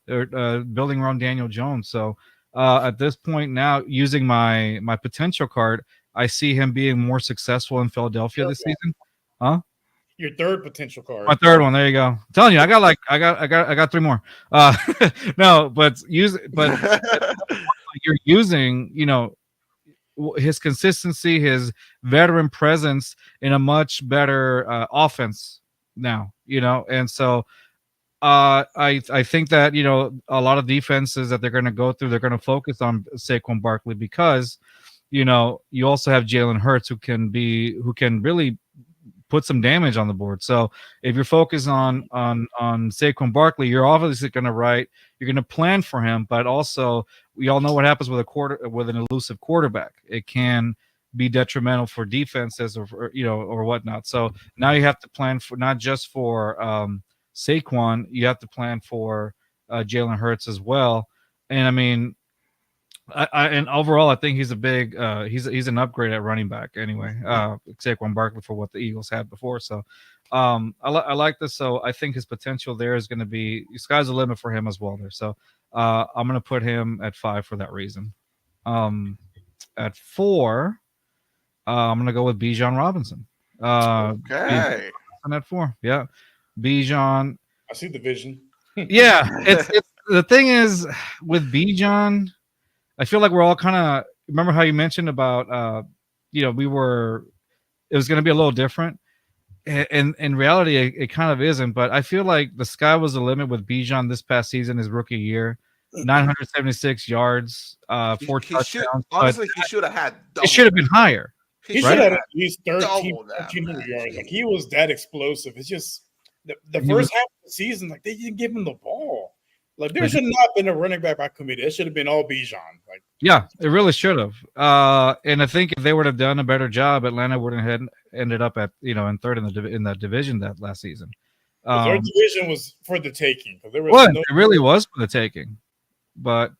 They're building around Daniel Jones. So at this point now, using my potential card, I see him being more successful in Philadelphia this season. Huh? Your third potential card. My third one. There you go. I'm telling you, I got 3 more. No, but you're using, his consistency, his veteran presence in a much better offense now, and so I think that a lot of defenses that they're going to go through, they're going to focus on Saquon Barkley because you also have Jalen Hurts who can really put some damage on the board. So if you're focused on Saquon Barkley, you're obviously going to plan for him, but also we all know what happens with an elusive quarterback. It can be detrimental for defenses or whatnot. So now you have to plan for not just for Saquon, you have to plan for Jalen Hurts as well. And I mean, and overall, I think he's a big he's an upgrade at running back anyway. Saquon Barkley for what the Eagles had before. So I like this. So I think his potential there is going to be sky's the limit for him as well there. So I'm going to put him at 5 for that reason. At 4, I'm going to go with Bijan Robinson. Okay. At 4, yeah, Bijan. I see the vision. Yeah, it's the thing is with Bijan. I feel like we're all kind of remember how you mentioned about it was going to be a little different, and in reality it kind of isn't. But I feel like the sky was the limit with Bijan this past season, his rookie year, 976 yards, 4 touchdowns. Honestly, he should have had. It should have been higher. He should have at least 1,300 yards. Like he was that explosive. It's just the first half of the season, like they didn't give him the ball. Like there should not have been a running back by committee. It should have been all Bijan. Like yeah, it really should have. And I think if they would have done a better job, Atlanta wouldn't have ended up at in third in the division that last season. Their division was for the taking. It really was for the taking, but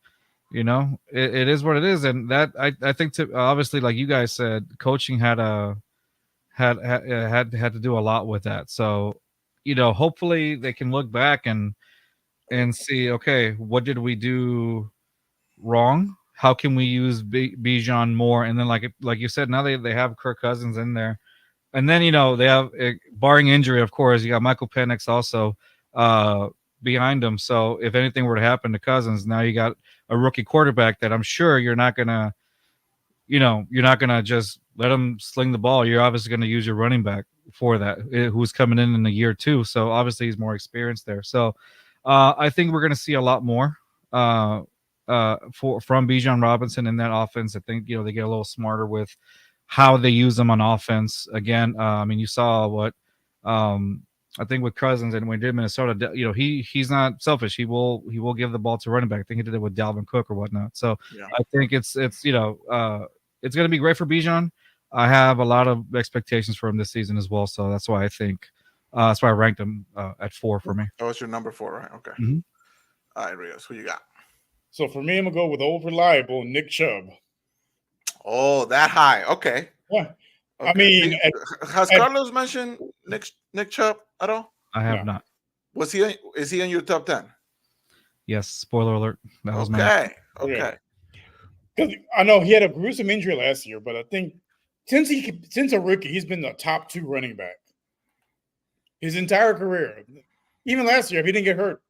it is what it is, and that I think obviously, like you guys said, coaching had to do a lot with that. So hopefully they can look back and see, okay, what did we do wrong? How can we use Bijan more? And then, like you said, now they have Kirk Cousins in there, and then they have, barring injury, of course, you got Michael Penix also behind him. So if anything were to happen to Cousins, now you got a rookie quarterback that I'm sure you're not gonna just let him sling the ball. You're obviously going to use your running back for that, who's coming in the year 2. So obviously he's more experienced there. So I think we're going to see a lot more from Bijan Robinson in that offense. I think they get a little smarter with how they use them on offense. Again, I mean, you saw what I think with Cousins and when he did Minnesota, he's not selfish. He will give the ball to running back. I think he did it with Dalvin Cook or whatnot. So yeah. I think it's going to be great for Bijan. I have a lot of expectations for him this season as well. So that's why I think. That's why I ranked him at 4 for me. Oh, it's your number 4, right? Okay. Mm-hmm. All right, Rios, who you got? So for me, I'm gonna go with old reliable Nick Chubb. Oh, that high? Okay. Yeah. Okay. I mean, has Carlos mentioned Nick Chubb at all? I have not. Is he in your top 10? Yes. Spoiler alert. That was okay. Okay. Because I know he had a gruesome injury last year, but I think since a rookie, he's been the top 2 running back his entire career. Even last year, if he didn't get hurt,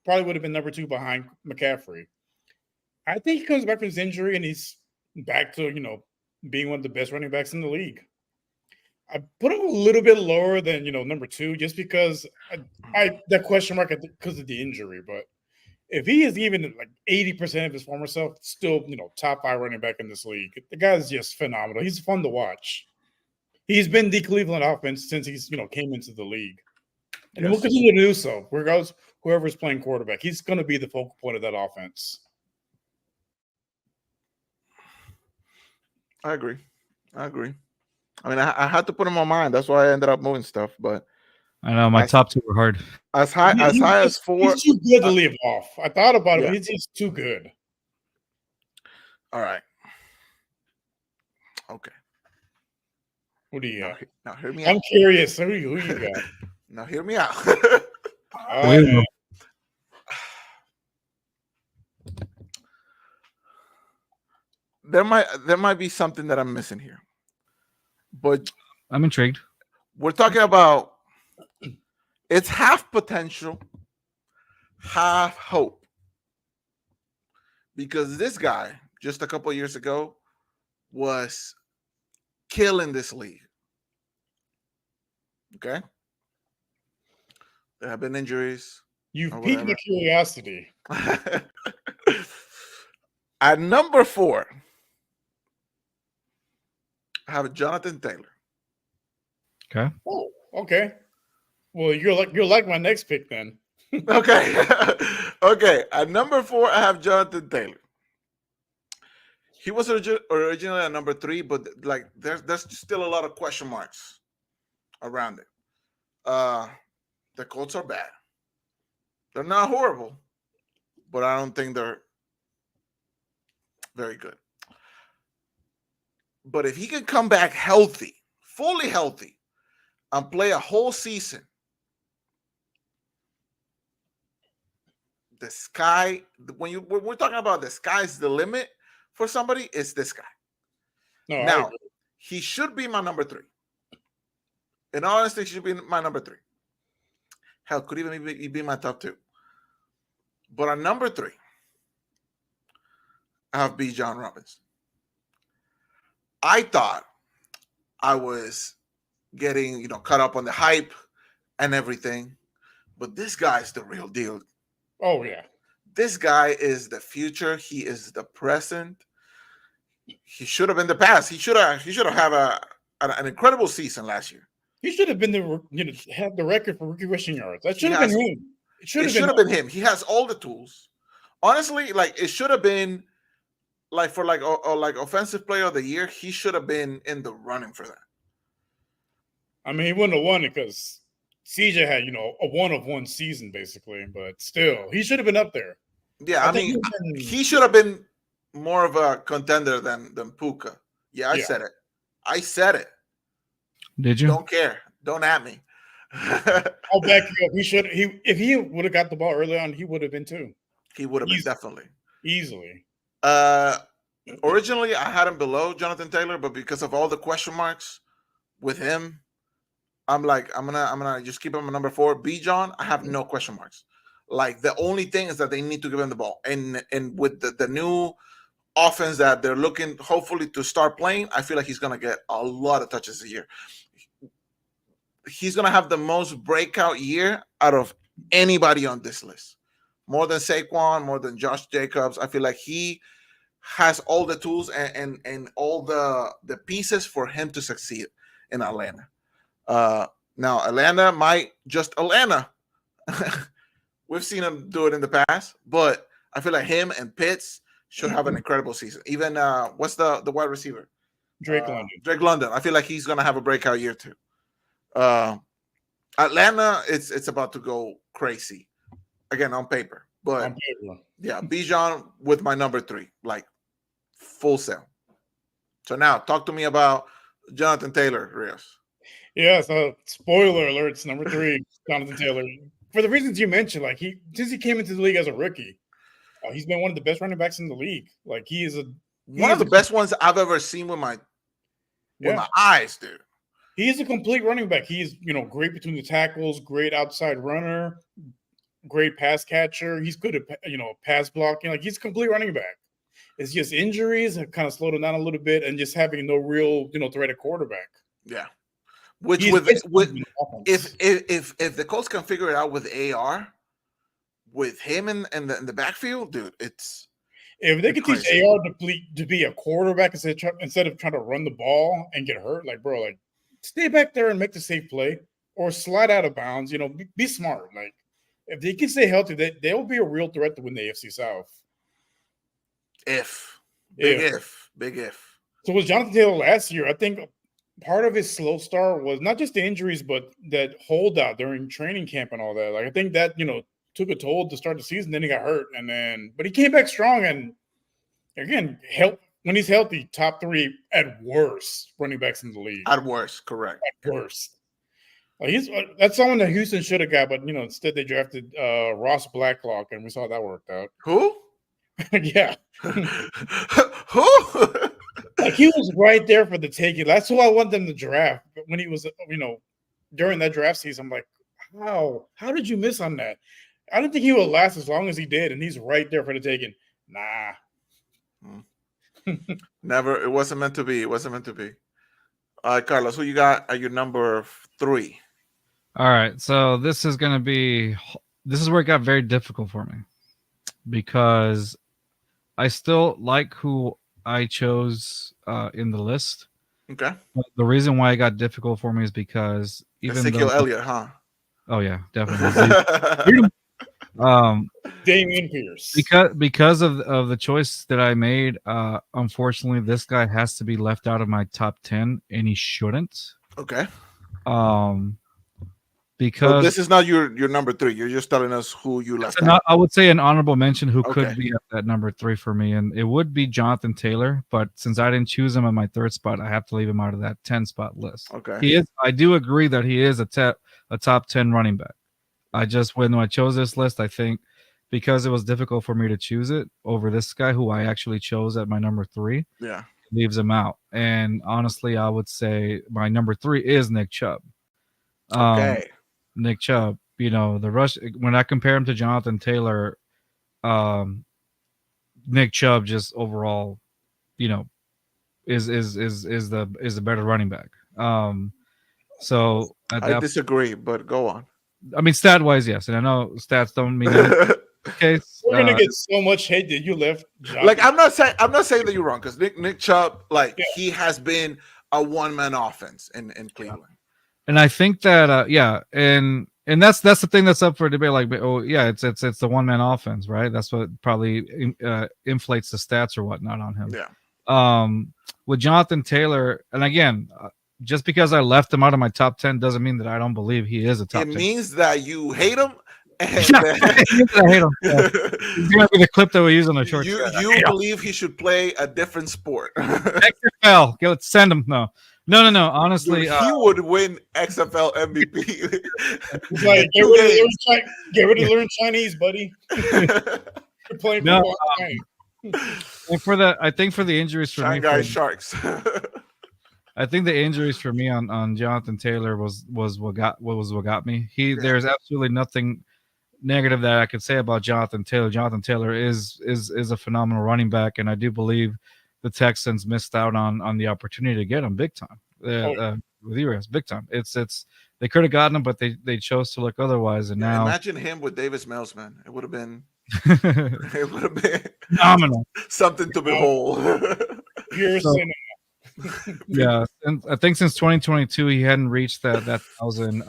probably would have been number 2 behind McCaffrey. I think he comes back from his injury and he's back to, being one of the best running backs in the league. I put him a little bit lower than, number 2, just because that question mark because of the injury. But if he is even like 80% of his former self, still, top 5 running back in this league. The guy's just phenomenal. He's fun to watch. He's been the Cleveland offense since he's, came into the league. And we'll continue to do so, regardless whoever's playing quarterback. He's going to be the focal point of that offense. I agree. I mean, I had to put him on mine. That's why I ended up moving stuff. But I know my top 2 were hard. As high as 4. He's too good to leave off. I thought about it, but he's just too good. All right. Okay. Who do you got? Now hear me out. I'm curious. Who you got? Now hear me out. There might be something that I'm missing here, but I'm intrigued. We're talking about it's half potential, half hope, because this guy just a couple of years ago was killing this league. Okay, there have been injuries. You've piqued my curiosity. At number 4, I have Jonathan Taylor. Okay. Oh, okay. Well, you're like my next pick then. Okay. Okay. At number 4, I have Jonathan Taylor. He was originally at number 3, but like there's still a lot of question marks around it. The Colts are bad. They're not horrible, but I don't think they're very good. But if he can come back healthy, fully healthy, and play a whole season, the sky, when we're talking about the sky's the limit for somebody, it's this guy. No, now, he should be my number 3. In all honesty, he should be my number 3. Hell, could even be my top 2. But at number 3, I have Bijan Robinson. I thought I was getting, caught up on the hype and everything, but this guy's the real deal. Oh yeah, this guy is the future. He is the present. He should have been the past. He should have had an incredible season last year. He should have been had the record for rookie rushing yards. That should have been him. It should have been him. He has all the tools. Honestly, like it should have been like for like offensive player of the year. He should have been in the running for that. I mean, he wouldn't have won it because CJ had a 1-of-1 season basically, but still, he should have been up there. Yeah, I mean, he should have been more of a contender than Puka. Yeah, I said it. I said it. Did you? Don't care. Don't at me. I'll back you up. If he would have got the ball early on, he would have been too. He would have been definitely. Easily. Originally I had him below Jonathan Taylor, but because of all the question marks with him, I'm gonna just keep him at number 4. Bijan, I have no question marks. Like the only thing is that they need to give him the ball. And with the new offense that they're looking hopefully to start playing, I feel like he's gonna get a lot of touches a year. He's gonna have the most breakout year out of anybody on this list. More than Saquon, more than Josh Jacobs. I feel like he has all the tools and all the pieces for him to succeed in Atlanta. Now Atlanta might just Atlanta. We've seen him do it in the past, but I feel like him and Pitts should have an incredible season. Even what's the wide receiver? Drake London. Drake London. I feel like he's gonna have a breakout year too. Atlanta, it's about to go crazy again on paper, but yeah, Bijan with my number 3, like full sell. So now talk to me about Jonathan Taylor, Rios. Yeah, so spoiler alerts, number 3, Jonathan Taylor. For the reasons you mentioned, like since he came into the league as a rookie, he's been one of the best running backs in the league. Like he is one of the best ones I've ever seen with my eyes, dude. He's a complete running back. He's great between the tackles, great outside runner, great pass catcher. He's good at pass blocking. Like he's a complete running back. It's just injuries have kind of slowed him down a little bit, and just having no real threat at quarterback. Yeah. Which He's with basically if the Colts can figure it out with AR, with him in the backfield, dude, it's if they could teach crazy. AR to be a quarterback instead of trying to run the ball and get hurt, like bro, like stay back there and make the safe play or slide out of bounds. Be smart. Like if they can stay healthy, they'll be a real threat to win the AFC South. Big if. So with Jonathan Taylor last year, I think part of his slow start was not just the injuries, but that holdout during training camp and all that. Like I think that took a toll to start the season. Then he got hurt, but he came back strong. And again, when he's healthy, top 3 at worst running backs in the league. At worst, correct. At worst. That's someone that Houston should have got, but instead they drafted Ross Blacklock, and we saw how that worked out. Who? Yeah. Who? Like he was right there for the taking. That's who I want them to draft. But when he was, during that draft season, I'm like, how did you miss on that? I didn't think he would last as long as he did, and he's right there for the taking. Nah. Never. It wasn't meant to be. All right, Carlos, who you got at your number 3? All right, so this is where it got very difficult for me because I still like who I chose in the list. Okay. But the reason why it got difficult for me is because Ezekiel Elliott, huh? Oh yeah, definitely. Damian Pierce. Because of the choice that I made, unfortunately, this guy has to be left out of my top 10, and he shouldn't. Okay. Because this is not your number 3. You're just telling us who you left out. I would say an honorable mention who Okay. could be at that number 3 for me, and it would be Jonathan Taylor. But since I didn't choose him on my 3rd spot, I have to leave him out of that 10 spot list. Okay. He is. I do agree that he is a top 10 running back. I just when I chose this list, I think because it was difficult for me to choose it over this guy who I actually chose at my number 3. Yeah. Leaves him out. And honestly, I would say my number 3 is Nick Chubb. Okay. Nick Chubb, the rush when I compare him to Jonathan Taylor, Nick Chubb just overall, is the better running back. So I disagree, but go on. I mean, stat wise, yes, and I know stats don't mean anything. Case. We're gonna get so much hate that you left. Jonathan. Like I'm not saying that you're wrong because Nick Chubb, he has been a one-man offense in Cleveland. And I think that and that's the thing that's up for debate. Like, oh yeah, it's the one-man offense, right? That's what probably inflates the stats or whatnot on him. Yeah. With Jonathan Taylor, and again, just because I left him out of my top 10 doesn't mean that I don't believe he is a top 10. It means that you hate him. And I hate him. Yeah. It's gonna be the clip that we use on the short. You believe he should play a different sport. XFL, let's send him. No. Honestly, Dude, he would win XFL MVP. It's like, get ready to learn Chinese, buddy. You're playing football. And I think for the injuries for Shanghai me, Sharks. I think the injuries for me on Jonathan Taylor was what got me. There's absolutely nothing negative that I could say about Jonathan Taylor. Jonathan Taylor is a phenomenal running back, and I do believe the Texans missed out on the opportunity to get him big time. With Urias, big time. It's they could have gotten him, but they chose to look otherwise. And now imagine him with Davis Mills, man. It would have been phenomenal, something to behold. Yeah, and I think since 2022 he hadn't reached that 1,000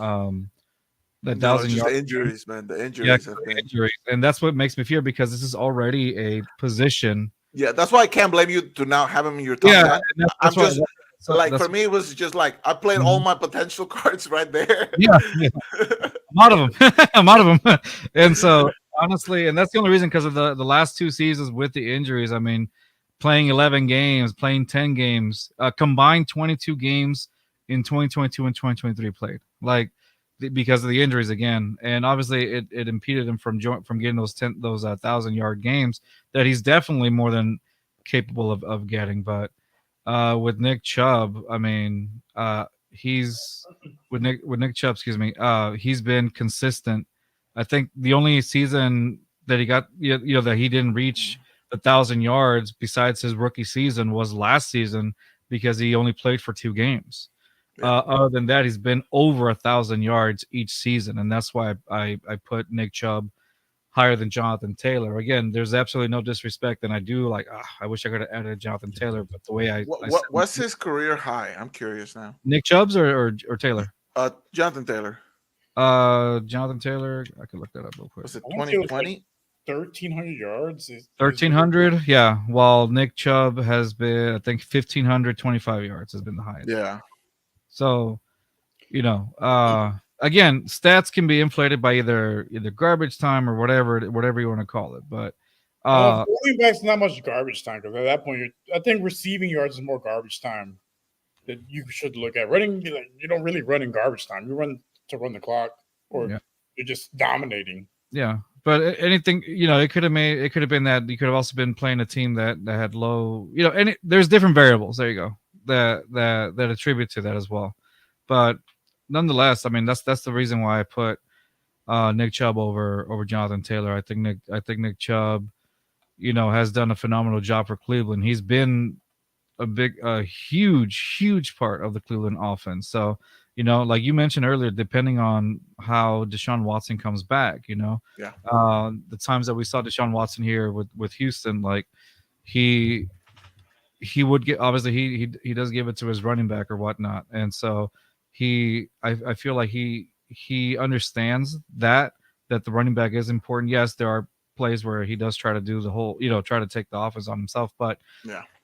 yard injuries, man. The injuries have been injuries, and that's what makes me fear because this is already a position. Yeah, that's why I can't blame you to now have him in your top 10. That's I'm just for me, it was just like I played all my potential cards right there. Yeah. I'm out of them. I'm out of them. And so honestly, and that's the only reason because of the last 2 seasons with the injuries. I mean, playing 11 games, playing 10 games, combined 22 games in 2022 and 2023 played, because of the injuries again. And obviously it impeded him from getting those 1,000-yard games that he's definitely more than capable of getting. But with Nick Chubb, I mean, he's with Nick Chubb, excuse me. He's been consistent. I think the only season that he got, that he didn't reach 1,000 yards besides his rookie season was last season because he only played for 2 games. Yeah. Other than that, he's been over 1,000 yards each season, and that's why I put Nick Chubb higher than Jonathan Taylor. Again, there's absolutely no disrespect, and I do I wish I could have added Jonathan Taylor, but the way what's his career high? I'm curious now. Nick Chubb's or Taylor? Jonathan Taylor. Jonathan Taylor. I could look that up real quick. Was it I wanna say it was 2020? 1,300 yards. 1,300, yeah. While Nick Chubb has been, I think, 1,525 yards has been the highest. Yeah. So, again, stats can be inflated by either garbage time or whatever you want to call it. But running back's not much garbage time because at that point, I think receiving yards is more garbage time that you should look at. Running, you don't really run in garbage time. You run to run the clock, or you're just dominating. Yeah, but anything, it could have been that you could have also been playing a team that had low, there's different variables. There you go. That attribute to that as well. But nonetheless, I mean that's the reason why I put Nick Chubb over Jonathan Taylor. I think Nick Chubb, has done a phenomenal job for Cleveland. He's been a huge part of the Cleveland offense. So, like you mentioned earlier, depending on how Deshaun Watson comes back, the times that we saw Deshaun Watson here with Houston, like he would get, obviously he does give it to his running back or whatnot, and so I feel like he understands that the running back is important. Yes, there are plays where he does try to do the whole, try to take the offense on himself, but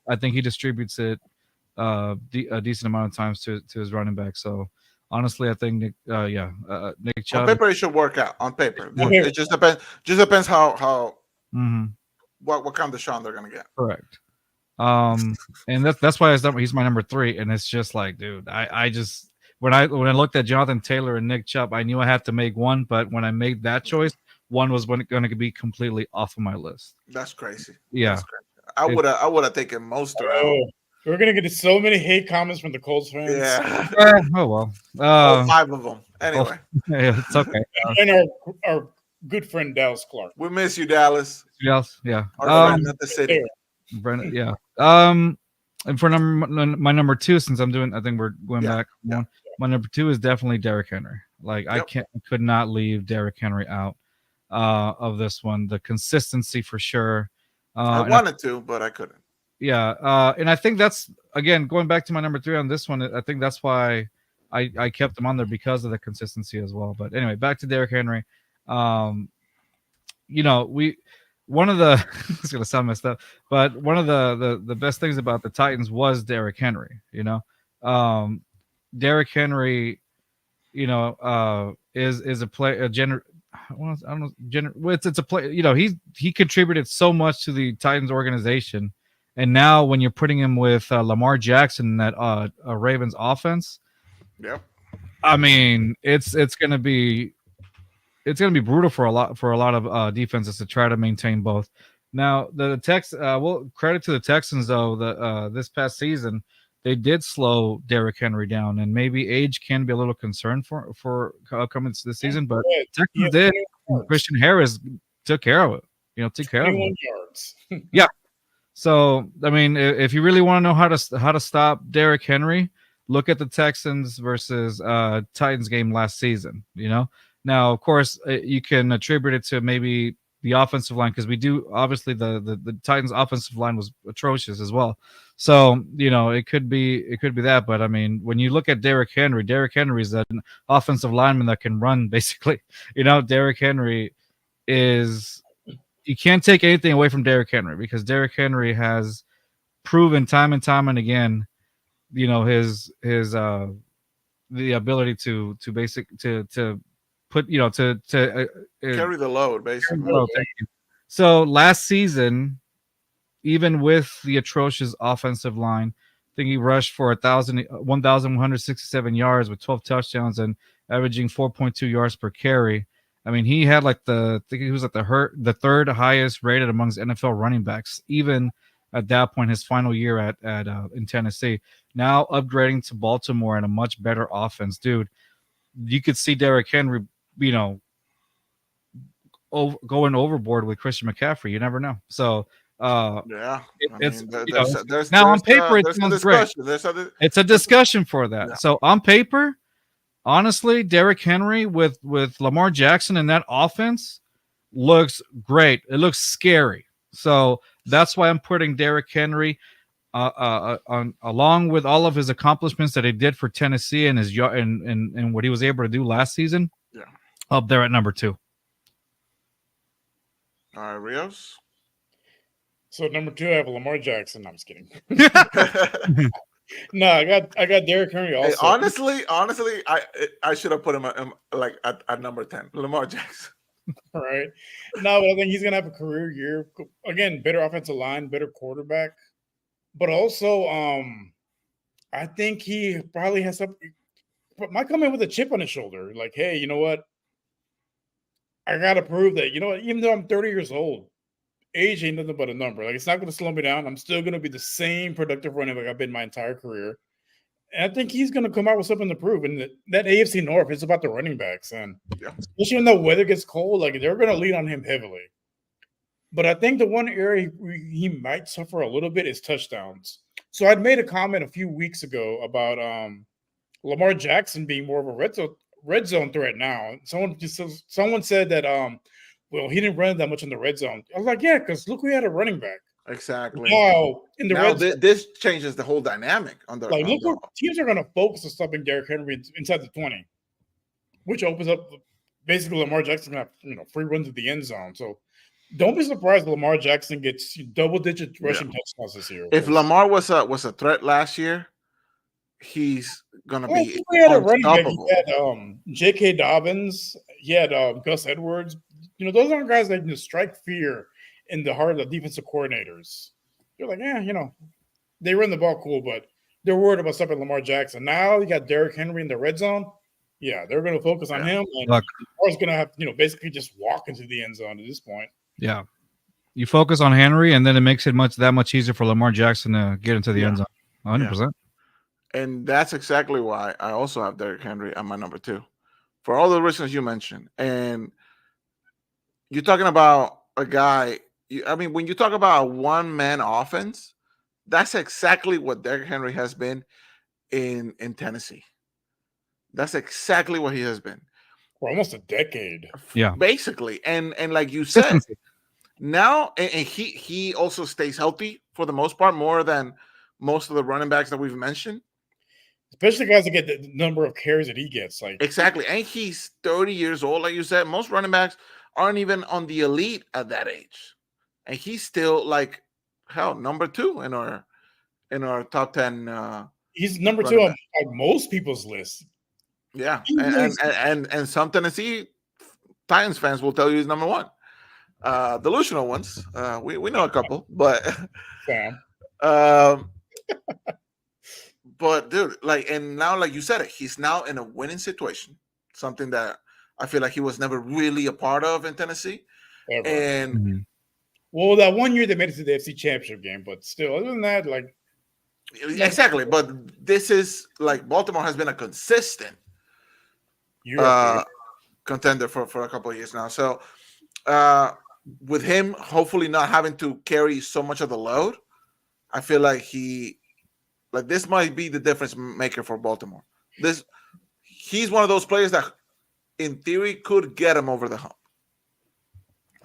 I think he distributes it a decent amount of times to his running back. So honestly, I think Nick Chubb, on paper it should work out. On paper, it just depends how what kind of Deshaun they're gonna get. Correct. And that's why he's my number 3, and it's just like, dude, I just when I looked at Jonathan Taylor and Nick Chubb, I knew I had to make one, but when I made that choice, one was going to be completely off of my list. That's crazy. Yeah, that's crazy. I would have taken Mostert out. We're gonna get so many hate comments from the Colts fans. Yeah. Oh well. 5 of them. Anyway, it's okay. And our good friend Dallas Clark. We miss you, Dallas. Yes, yeah. Not the city. Brennan, yeah. And for my number 2, since I think we're going back one. My number 2 is definitely Derrick Henry. Like I could not leave Derrick Henry out of this one. The consistency for sure. I wanted to, but I couldn't. Yeah, and I think that's, again, going back to my number 3 on this one. I think that's why I kept him on there, because of the consistency as well. But anyway, back to Derrick Henry. One of the it's gonna sound messed up, but one of the best things about the Titans was Derrick Henry. Derrick Henry, is a play it's a play. He contributed so much to the Titans organization, and now when you're putting him with Lamar Jackson in that Ravens offense, I mean it's gonna be brutal for a lot of defenses to try to maintain both. Now the credit to the Texans though, this past season they did slow Derrick Henry down, and maybe age can be a little concern for coming to this season, but Texans did. Christian Harris took care of it. Took care of it. Yards. Yeah. So I mean, if you really want to know how to stop Derrick Henry, look at the Texans versus Titans game last season. Now, of course, you can attribute it to maybe the offensive line, because we do, obviously the Titans offensive line was atrocious as well. So, it could be that. But I mean, when you look at Derrick Henry is an offensive lineman that can run, basically. Derrick Henry is, you can't take anything away from Derrick Henry, because Derrick Henry has proven time and time and again, his the ability to put, to carry the load, basically. Thank you. So last season, even with the atrocious offensive line, I think he rushed for 1,167 yards with 12 touchdowns and averaging 4.2 yards per carry. I mean, he had the third highest rated amongst NFL running backs, even at that point, his final year at in Tennessee. Now upgrading to Baltimore and a much better offense, dude. You could see Derrick Henry, you know, going overboard with Christian McCaffrey. You never know. So Yeah, it's there's now on paper it there's a sounds great. discussion. It's a discussion for that. Yeah. So on paper, honestly, Derrick Henry with Lamar Jackson and that offense looks great. It looks scary. So that's why I'm putting Derrick Henry on along with all of his accomplishments that he did for Tennessee and his and what he was able to do last season. Yeah, up there at number 2. All right, Rios. So number 2, I have Lamar Jackson. No, I'm just kidding. No, I got Derrick Henry also. Hey, honestly, I should have put him like at number 10, Lamar Jackson. All right. No, but I think he's gonna have a career year. Again, better offensive line, better quarterback, but also I think he probably has some. Might come in with a chip on his shoulder, like, hey, you know what? I gotta prove that. You know what? Even though I'm 30 years old, age ain't nothing but a number. Like, it's not gonna slow me down. I'm still gonna be the same productive running back I've been my entire career. And I think he's going to come out with something to prove. And that AFC North is about the running backs. And especially when the weather gets cold, like they're going to lean on him heavily. But I think the one area he might suffer a little bit is touchdowns. So I'd made a comment a few weeks ago about Lamar Jackson being more of a red zone threat now. Someone said that, well, he didn't run that much in the red zone. I was like, yeah, because look, we had a running back. Exactly. Now, in the red zone, this changes the whole dynamic on the. Like, look, teams are going to focus on stopping Derrick Henry inside the 20, which opens up basically Lamar Jackson going to have free runs to the end zone. So don't be surprised if Lamar Jackson gets double-digit rushing touchdowns this year. If Lamar was a threat last year, he's going to be he had a running back. He had J.K. Dobbins. He had Gus Edwards. Those aren't guys that can strike fear in the heart of the defensive coordinators. They're like, they run the ball cool, but they're worried about stopping Lamar Jackson. Now you got Derrick Henry in the red zone. Yeah, they're going to focus on him. And Lamar's going to have, basically just walk into the end zone at this point. Yeah. You focus on Henry, and then it makes it that much easier for Lamar Jackson to get into the end zone. 100%. And that's exactly why I also have Derrick Henry at my number 2. For all the reasons you mentioned. And you're talking about a guy – when you talk about a one-man offense, that's exactly what Derrick Henry has been in Tennessee. That's exactly what he has been. For almost a decade. Yeah. Basically. And like you said, now, and he also stays healthy for the most part, more than most of the running backs that we've mentioned. Especially guys that get the number of carries that he gets. Exactly. And he's 30 years old, like you said. Most running backs aren't even on the elite at that age. And he's still number 2 in our top 10. He's number 2 on most people's list. Yeah, and some Tennessee Titans fans will tell you he's number 1. Delusional ones, we know a couple, but but dude, and now, like you said, he's now in a winning situation, something that I feel like he was never really a part of in Tennessee, and. Well, that one year they made it to the FC Championship game, but still, other than that, exactly. But this is Baltimore has been a consistent contender for a couple of years now. So, with him hopefully not having to carry so much of the load, I feel like this might be the difference maker for Baltimore. He's one of those players that, in theory, could get him over the hump.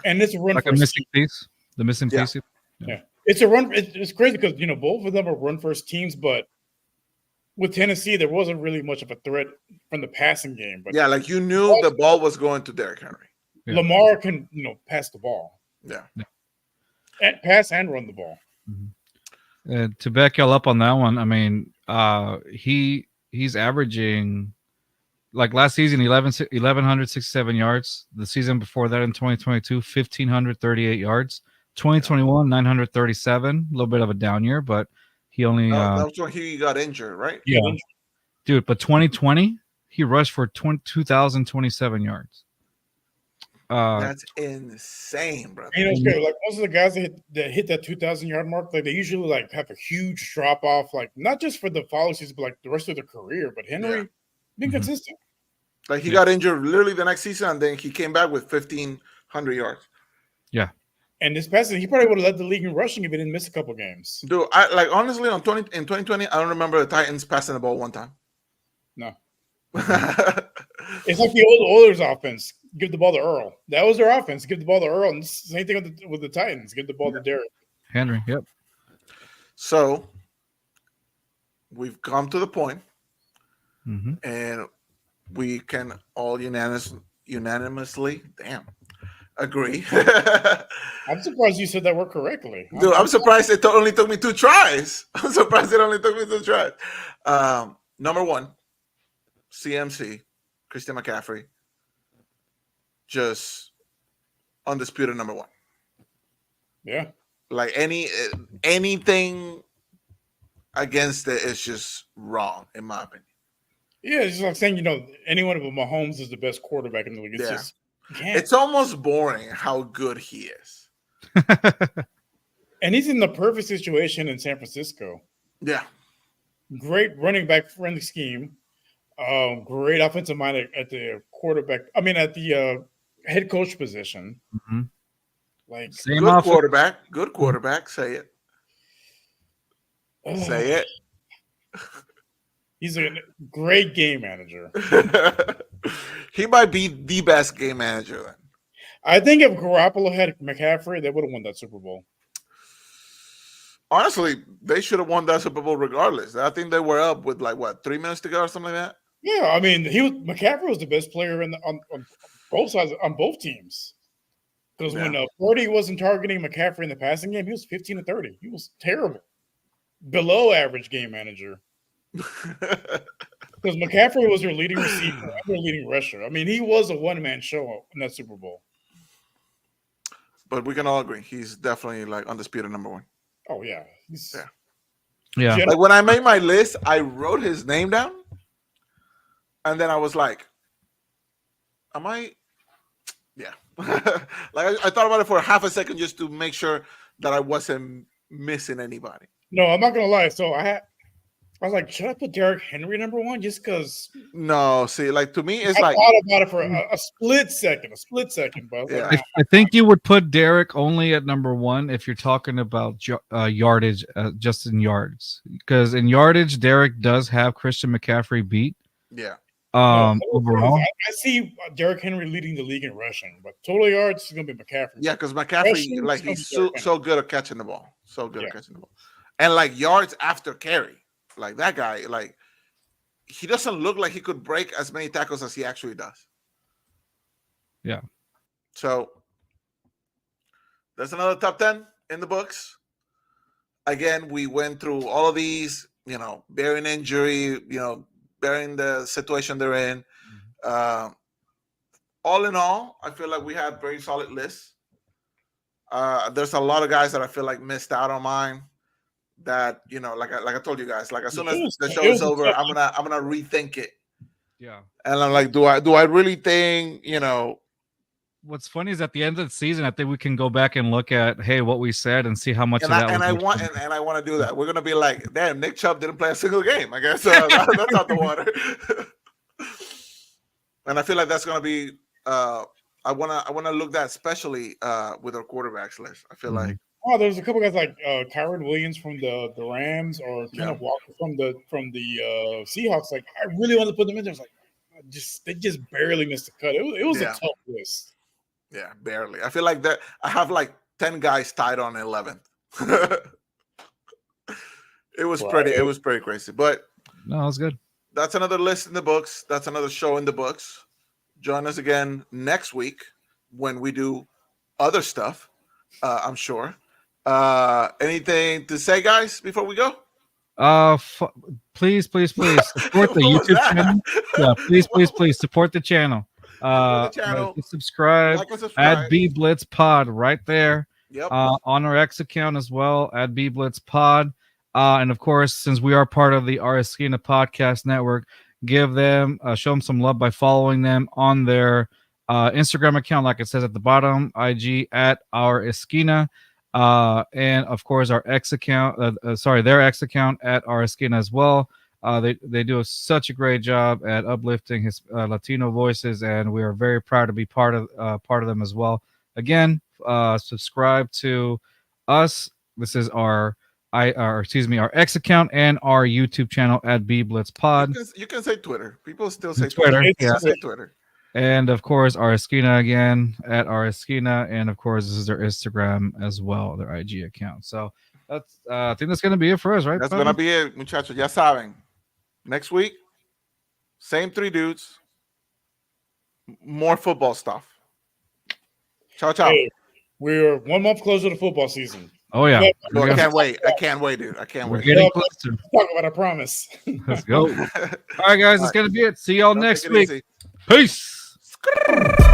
And it's a run like a missing piece. The missing piece. Yeah. It's a run. It's crazy because both of them are run first teams, but with Tennessee, there wasn't really much of a threat from the passing game. But you knew the ball was going to Derrick Henry. Yeah. Lamar can pass the ball. Yeah. And pass and run the ball. Mm-hmm. To back y'all up on that one, he's averaging. Like last season, 1,167 yards. The season before that in 2022, 1,538 yards. 2021, 937. A little bit of a down year, but he only... that was when he got injured, right? Yeah. Dude, but 2020, he rushed for 2,027 yards. That's insane, brother. You know, it's great. Like most of the guys that hit that 2,000-yard mark, like they usually like have a huge drop off, like not just for the follow season, but like the rest of their career. But Henry been consistent. Like he got injured literally the next season, and then he came back with 1,500 yards. Yeah. And this past season, he probably would have led the league in rushing if he didn't miss a couple games. Dude, I like honestly in 2020, I don't remember the Titans passing the ball one time. No. It's like the old Oilers offense. Give the ball to Earl. That was their offense. Give the ball to Earl. And same thing with the Titans. Give the ball to Derek Henry. Yep. So we've come to the point, Mm-hmm. and we can all unanimously, agree. I'm surprised you said that word correctly. Dude, I'm surprised it only took me 2 tries. I'm surprised it only took me 2 tries. Number 1, CMC, Christian McCaffrey, just undisputed number 1. Yeah. Like anything against it is just wrong, in my opinion. Yeah, it's just like saying, anyone but Mahomes is the best quarterback in the league. It's just you can't. It's almost boring how good he is. And he's in the perfect situation in San Francisco. Yeah. Great running back friendly scheme. Great offensive mind at the quarterback. I mean, at the head coach position. Mm-hmm. Like Same Good offense. quarterback. Good quarterback. Say it. Say it. He's a great game manager. He might be the best game manager then. I think if Garoppolo had McCaffrey, they would have won that Super Bowl. Honestly, they should have won that Super Bowl regardless. I think they were up with 3 minutes to go or something like that. Yeah, I mean, McCaffrey was the best player on both sides, on both teams. Because when Purdy wasn't targeting McCaffrey in the passing game, he was 15-30. He was terrible. Below average game manager. Because McCaffrey was their leading receiver, their leading rusher. I mean, he was a one-man show in that Super Bowl. But we can all agree he's definitely undisputed number 1. Oh yeah, Yeah. Like when I made my list, I wrote his name down, and then I was like, "Am I?" Yeah. I thought about it for half a second just to make sure that I wasn't missing anybody. No, I'm not gonna lie. So I was like, should I put Derrick Henry number 1 just because? No, see, to me, it's I thought about it for a split second, but I was like, I think you would put Derek only at number 1 if you're talking about yardage, just in yards. Because in yardage, Derek does have Christian McCaffrey beat. Yeah. Overall, I see Derrick Henry leading the league in rushing, but total yards is gonna be McCaffrey. Yeah, because McCaffrey, he's so good at catching the ball, and yards after carry. Like that guy, he doesn't look like he could break as many tackles as he actually does. Yeah. So that's another top 10 in the books. Again, we went through all of these, bearing injury, bearing the situation they're in. All in all, I feel like we had very solid lists. There's a lot of guys that I feel like missed out on mine. That like I told you guys, as soon as the show is over, I'm gonna rethink it. Yeah. And I'm like, do I really think What's funny is at the end of the season, I think we can go back and look at what we said and see how much of that. I want to do that. We're gonna be like, damn, Nick Chubb didn't play a single game. I guess that's out the water. And I feel like that's gonna be. I wanna look that especially with our quarterbacks list. I feel like. Oh, there's a couple guys like Kyron Williams from the Rams or Kenneth Walker from the Seahawks. Like, I really wanted to put them in there. I was like, they just barely missed the cut. It was a tough list. Yeah, barely. I feel like that I have 10 guys tied on 11th. It was pretty crazy. But no, it was good. That's another list in the books. That's another show in the books. Join us again next week when we do other stuff. I'm sure. Anything to say, guys, before we go? Please support the YouTube channel. Yeah, please support the channel. Subscribe. Add B Blitz Pod right there. Yep. On our X account as well. Add B Blitz Pod. And of course, since we are part of the RSKina Podcast Network, give them show them some love by following them on their Instagram account, like it says at the bottom, IG at our Esquina. And of course our X account, their X account at our Esquina as well. They do such a great job at uplifting his Latino voices, and we are very proud to be part of them as well. Again, subscribe to us. This is our X account and our YouTube channel at B Blitz Pod. You can say Twitter. People still say Twitter. Twitter. Say Twitter. And of course, our Esquina again at our Esquina, and of course, this is their Instagram as well, their IG account. So that's I think that's gonna be it for us, right? That's gonna be it, muchachos. Ya saben. Next week, same three dudes, more football stuff. Ciao, ciao. Hey, we're 1 month closer to football season. Oh yeah, No, I can't wait. I can't wait, dude. I can't we're wait. getting closer. Talk about a promise. Let's go. All right, guys, that's gonna be it. See y'all next Take it week. easy. Peace. Skrrr.